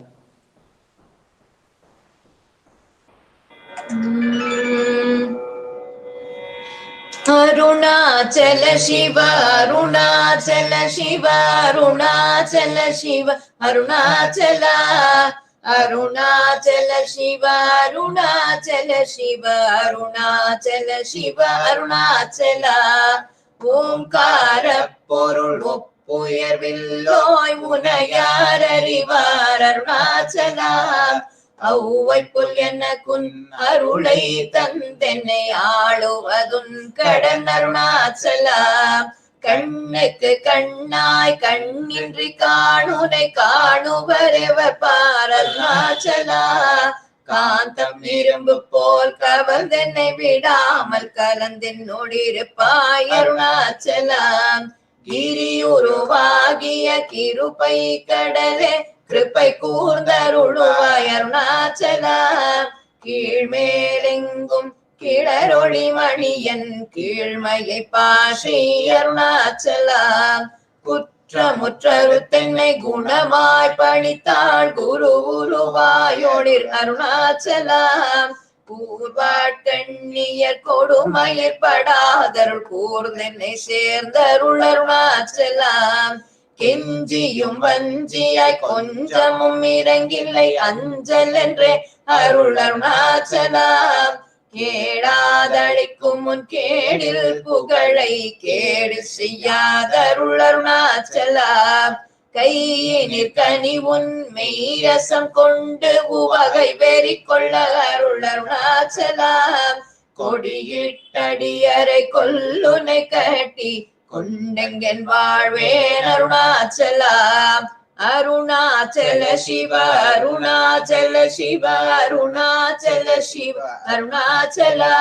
Arunachala Shiva, Arunachala Shiva, Arunachala Shiva, Arunachala, Arunachala Shiva, Arunachala Shiva, Arunachala Shiva, Arunachala. Omkara Porul Uppuyarvilloi Munayar Arivar Arunachala. Auvaipul enakun arulai tandenne aaluvatun kadan Arunachala. Kannukku kannai kannindri kaanunai kaanuvarevar paar Arunachala. Kantham irumbu pol kavarthenai vidamal kalandennodirupai Arunachala. Giriyuruvagiya kirupai kadale Kripai கூர்ந்தருளுவாய் Arunachala. கீழ்மேலெங்கும் கிளரொளி Maniyan கீழ்மையை பாஷி Arunachala. குற்றமுற்றரு தென்னை குணமாய் பணித்தாள் குரு உருவாயோடிர் அருணாச்சலா. பூர்வாட்டண்ணியர் கொடுமயிர் படாதருள் கூர்ந்தென்னை சேர்ந்தருள் அருணாச்சலா. கெஞ்சியும் வஞ்சியாய் கொஞ்சமும் இறங்கில்லை அஞ்சல் என்றே அருள் அருணாச்சலா. கேடாதளிக்கும் முன் கேடில் புகழை கேடு செய்யாதருள் அருணாச்சலா. கையினிற் கனி உன் மெய்ரசம் கொண்டு உவகை வெறி கொள்ள அருள் அருணாச்சலா. கொடியிட்டடியரை கொல்லுனை கட்டி கொண்டெங்கன் வாழ்வேன் அருணாச்சலா. அருணாச்சல சிவ அருணாச்சல சிவ அருணாச்சல சிவ அருணாச்சலா.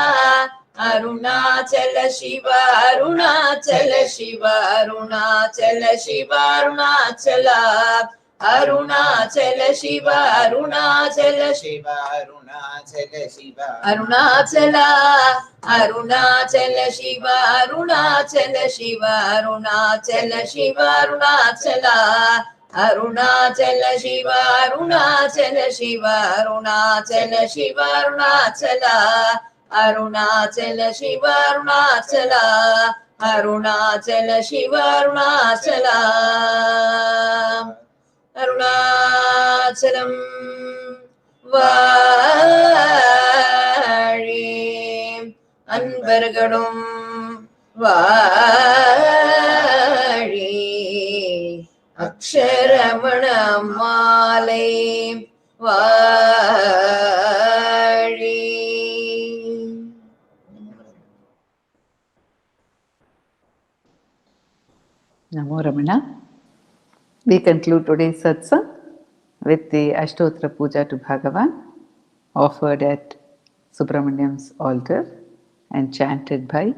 அருணாச்சல சிவ அருணாச்சல சிவ அருணாச்சல சிவ அருணாச்சலா. அருணாச்சல சிவ அருணாச்சல சிவ அருணாச்சல சிவ அருணாச்சலா. அருணாச்சல சிவ அருணாச்சல சிவ அருணாச்சல சிவ அருணாச்சலா. அருணாச்சல சிவ அருணாச்சல சிவ அருணாச்சல சிவ அருணாச்சலா. அருணாச்சல சிவ அருணாச்சலா. அருணாச்சல சிவ அருணாச்சலா. அருணாச்சலம் வாழி அன்பர்களும் வாழி. அக்ஷரமணமாலை வாழி. Namo Ramana. We conclude today's satsang with the Ashtottara Puja to Bhagavan offered at Subramaniam's altar and chanted by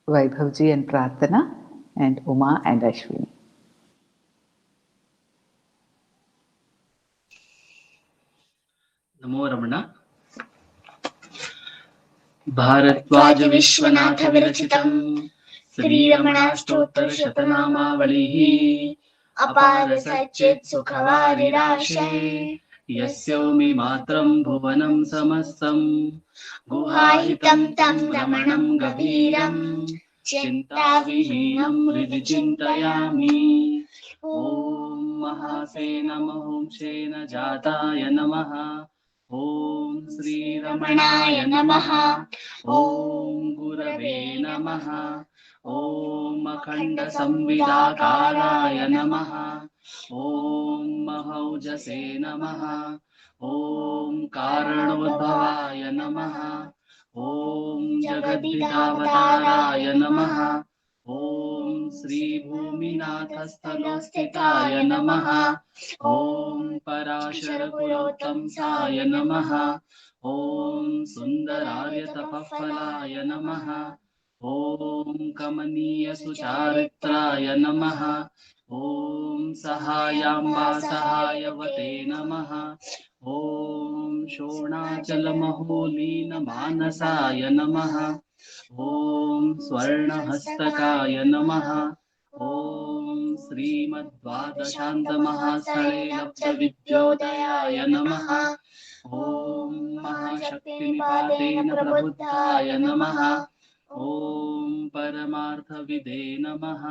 Vaibhavji and Prarthana and Uma and Ashwini. Namo Ramana. Bharatvaj Vishwanath Virachitam Sri Ramanashtottara Shatanamavalihi Apara Satchit Sukhavari Yasyomi Matram Bhuvanam Samastam Guhahitam Tam Ramanam Gaviram Chintavihinam Hridicintayami. Om Mahasena Mahum Shena Jataya Namaha. Om Sri Ramanaya Namaha. Om Gurave Namaha. Om Akhanda Samvidakaraya Namaha. Om Mahaujase Namaha. Om Karanodbhavaya Namaha. Om Jagadidavataraya Namaha. ॐ श्रीभूमिनाथस्थलोस्थिताय नमः। ॐ पराशरपुरोत्तंसाय नमः। ॐ सुन्दरार्यतपःफलाय नमः। ॐ कमनीयसुचारित्राय नमः। ॐ सहायाम्बा सहायवते नमः। ॐ शोणाचलमहोलीनमानसाय नमः। ॐ स्वर्णहस्तकाय नमः। ॐ श्रीमद्द्वादशान्तमहास्थले लब्धविद्योदयाय नमः। ॐ महाशक्तिनिपातेन प्रबुद्धाय नमः। ॐ परमार्थविदे नमः।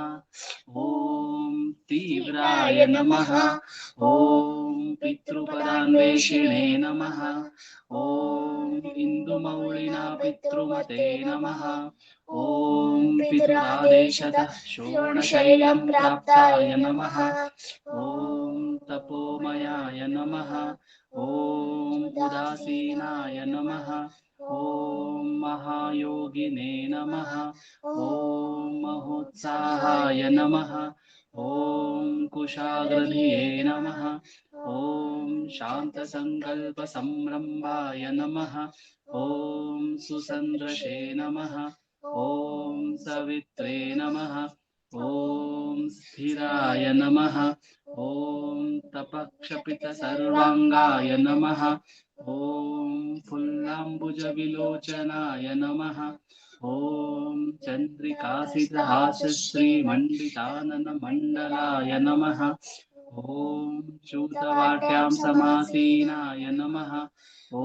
ॐ तीव्राय नमः। ॐ पितृपदान्वेषिणे नमः। ॐ इन्दुमौळिना पितृमते नमः। ॐ पितृआदेशतः शोणशैलं प्राप्ताय नमः। ॐ तपोमयाय नमः। ॐ उदासीनाय नमः। ॐ महायोगिने नमः। ॐ महोत्साहाय नमः। ॐ कुशाग्रधिये नमः। ॐ शान्तसङ्कल्पसंरम्भाय नमः। ॐ सुसन्दृशे नमः। ॐ सवित्रे नमः। ॐ स्थिराय नमः। ॐ तपक्षपितसर्वाङ्गाय नमः। ॐ फुल्लाम्बुजविलोचनाय नमः। ॐ चन्द्रिकासितहासश्रीमण्डिताननमण्डलाय नमः। ॐ चूतवाट्यां समासीनाय नमः। ॐ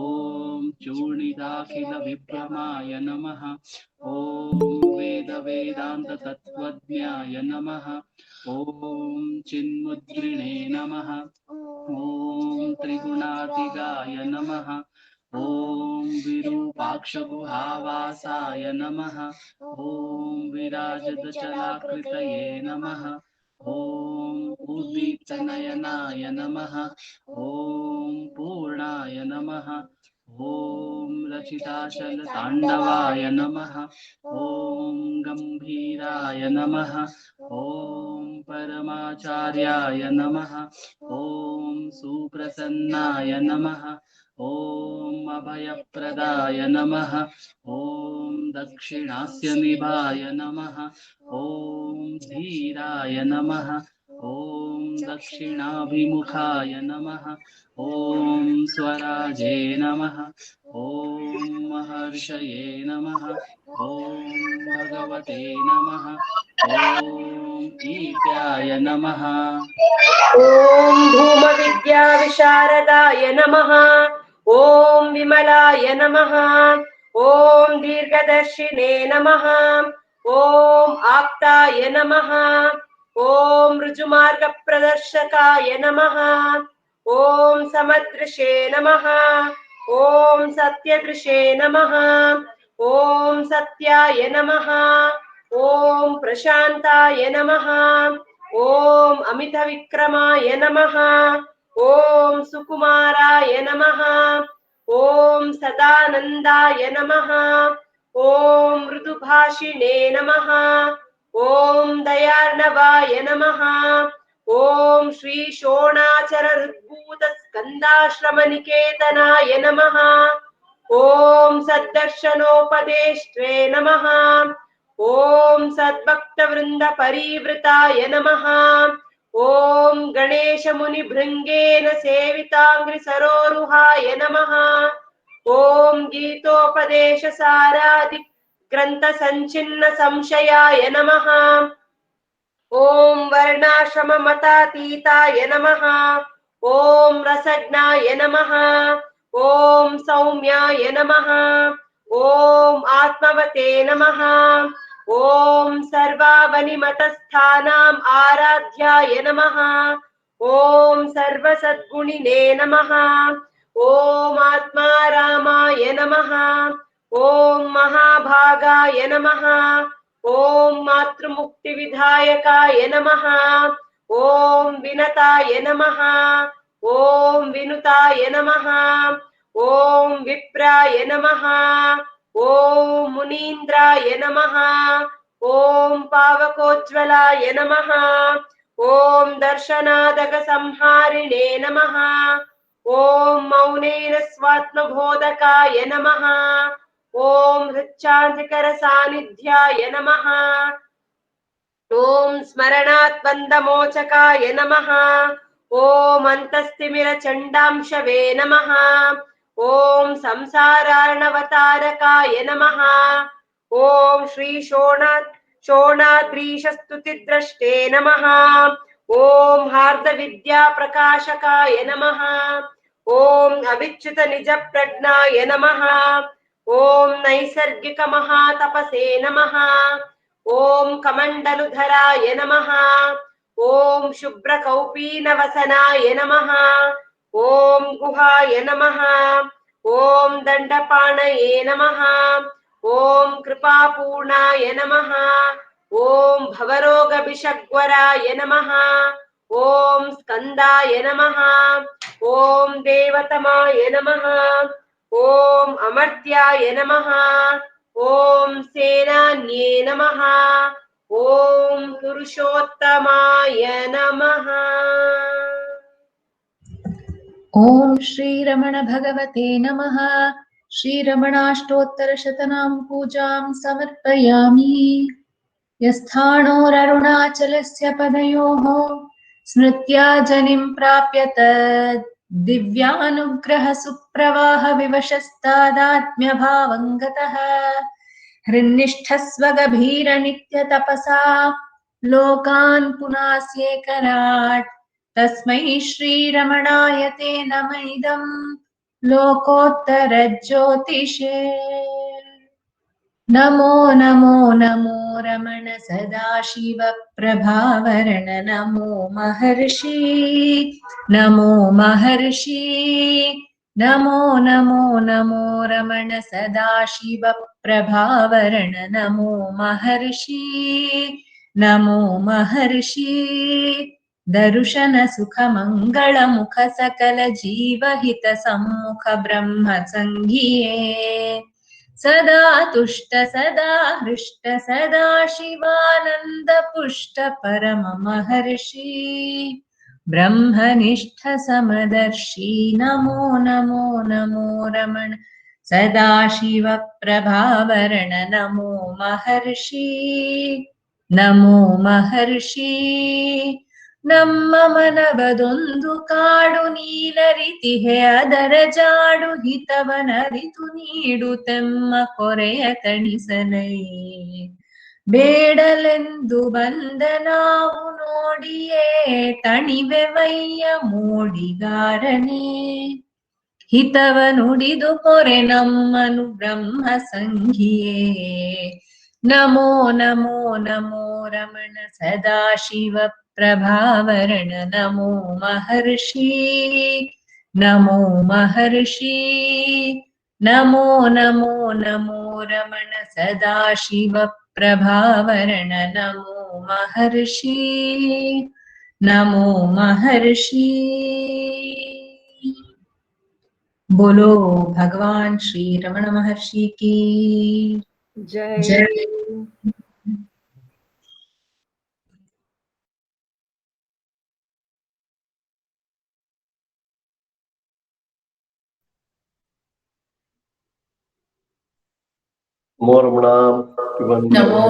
चूर्णिदाखिलविभ्रमाय नमः। ॐ वेदवेदान्ततत्त्वज्ञाय नमः। ॐ चिन्मुद्रिणे नमः। ॐ त्रिगुणातिगाय नमः। ॐ विरूपाक्षगुहावासाय नमः। ॐ विराजदचलाकृतये नमः। ॐ उद्दीप्तनयनाय नमः। ॐ पूर्णाय नमः। ॐ रचिताचलताण्डवाय नमः। ॐ गम्भीराय नमः। ॐ परमाचार्याय नमः। ॐ सुप्रसन्नाय नमः। ॐ अभयप्रदाय नमः। ॐ दक्षिणास्यनिभाय नमः। ॐ धीराय नमः। ॐ दक्षिणाभिमुखाय नमः। ॐ स्वराजे नमः। ॐ महर्षये नमः। ॐ भगवते नमः। ॐ ईत्याय नमः। ॐ धूमविद्याविशारदाय नमः। ॐ विमलाय नमः। ॐ दीर्घदर्शिने नमः। ॐ आप्ताय नमः। ॐ ऋजुमार्गप्रदर्शकाय नमः। ॐ समदृशे नमः। ॐ सत्यदृशे नमः। ॐ सत्याय नमः। ॐ प्रशान्ताय नमः। ॐ अमितविक्रमाय नमः। ॐ सुकुमाराय नमः। ॐ सदानन्दाय नमः। ॐ मृदुभाषिणे नमः। ॐ दयार्णवाय नमः। ॐ श्री शोणाचरहृद्भूतस्कन्दाश्रमनिकेतनाय नमः। ॐ सद्दर्शनोपदेष्ट्रे नमः। ॐ सद्भक्तवृन्दपरिवृताय नमः। ॐ गणेशमुनिभृङ्गेन सेविताङ्घ्रिसरोरुहाय नमः। ॐ गीतोपदेशसारादि ग्रन्थसञ्चिन्न संशयाय नमः। ॐ वर्णाश्रममतातीताय नमः। ॐ रसज्ञाय नमः। ॐ सौम्याय नमः। ॐ आत्मवते नमः। ॐ सर्वावनिमतस्थानाम् आराध्याय नमः। ॐ सर्वसद्गुणिने नमः। ॐ आत्मारामाय नमः। ॐ महाभागाय नमः। ॐ मातृमुक्तिविधायकाय नमः। ॐ विनताय नमः। ॐ विनुताय नमः। ॐ विप्राय नमः। ॐ मुनीन्द्राय नमः। ॐ पावकोज्ज्वलाय नमः ॐ दर्शनादकसंहारिणे नमः ॐ मौनेन स्वात्मबोधकाय नमः ॐ हृच्चान्तिकरसान्निध्याय नमः ॐ स्मरणात् बन्धमोचकाय नमः ॐ अन्तस्तिमिरचण्डांशवे नमः ॐ संसारार्णवतारकाय नमः ॐ श्री शोणाद्रीशस्तुतिद्रष्टे नमः ॐ हार्दविद्याप्रकाशकाय नमः ॐ अविच्युतनिजप्रज्ञाय नमः ॐ नैसर्गिकमहातपसे नमः ॐ कमण्डलुधराय नमः ॐ शुभ्रकौपीनवसनाय नमः ॐ गुहाय नमः ॐ दण्डपाणये नमः ॐ कृपापूर्णाय नमः ॐ भवरोगविषग्वराय नमः ॐ स्कन्दाय नमः ॐ देवतमाय नमः ॐ अमर्त्याय नमः ॐ सेनान्ये नमः ॐ पुरुषोत्तमाय नमः। ॐ श्रीरमण भगवते नमः। श्रीरमणाष्टोत्तरशतनाम पूजां समर्पयामि। यस्थाणोररुणाचलस्य पदयोः स्मृत्या जनिं प्राप्य तद् दिव्यानुग्रह सुप्रवाह विवशस्तादात्म्यभावं गतः हृन्निष्ठस्व गभीर नित्य तपसा लोकान् पुनास्येकराट् तस्मै श्रीरमणाय ते नमैदं लोकोत्तर ज्योतिषे। नमो नमो नमो रमण सदाशिव प्रभावरण नमो महर्षि नमो महर्षि नमो नमो नमो रमण सदाशिव प्रभावरण नमो महर्षि नमो महर्षि दर्शन सुख मंगल मुख सकल जीवहित सम्मुख ब्रह्म संघिये सदा तुष्ट सदा हृष्ट सदा शिवानंद पुष्ट परम महर्षि ब्रह्मनिष्ठ समदर्शी नमो नमो नमो रमण सदाशिव प्रभावरण नमो महर्षि नमो महर्षि ನಮ್ಮ ಮನವದೊಂದು ಕಾಡು ನೀಲರಿತಿಹೆ ಅದರ ಜಾಡು ಹಿತವನರಿತು ನೀಡುತ್ತೆಮ್ಮ ಕೊರೆಯ ತಣಿಸನೈ ಬೇಡಲೆಂದು ಬಂದ ನಾವು ನೋಡಿಯೇ ತಣಿವೆವಯ್ಯ ಮೂಡಿಗಾರನೇ ಹಿತವ ನುಡಿದು ಕೊರೆ ನಮ್ಮನು ಬ್ರಹ್ಮ ಸಂಘಿಯೇ ನಮೋ ನಮೋ ನಮೋ ರಮಣ ಸದಾಶಿವ प्रभावरण नमो महर्षि नमो महर्षि नमो नमो नमो रमण सदाशिव प्रभावरण नमो महर्षि नमो महर्षि। बोलो भगवान श्री रमण महर्षि की जय जय। नमो रमण नमो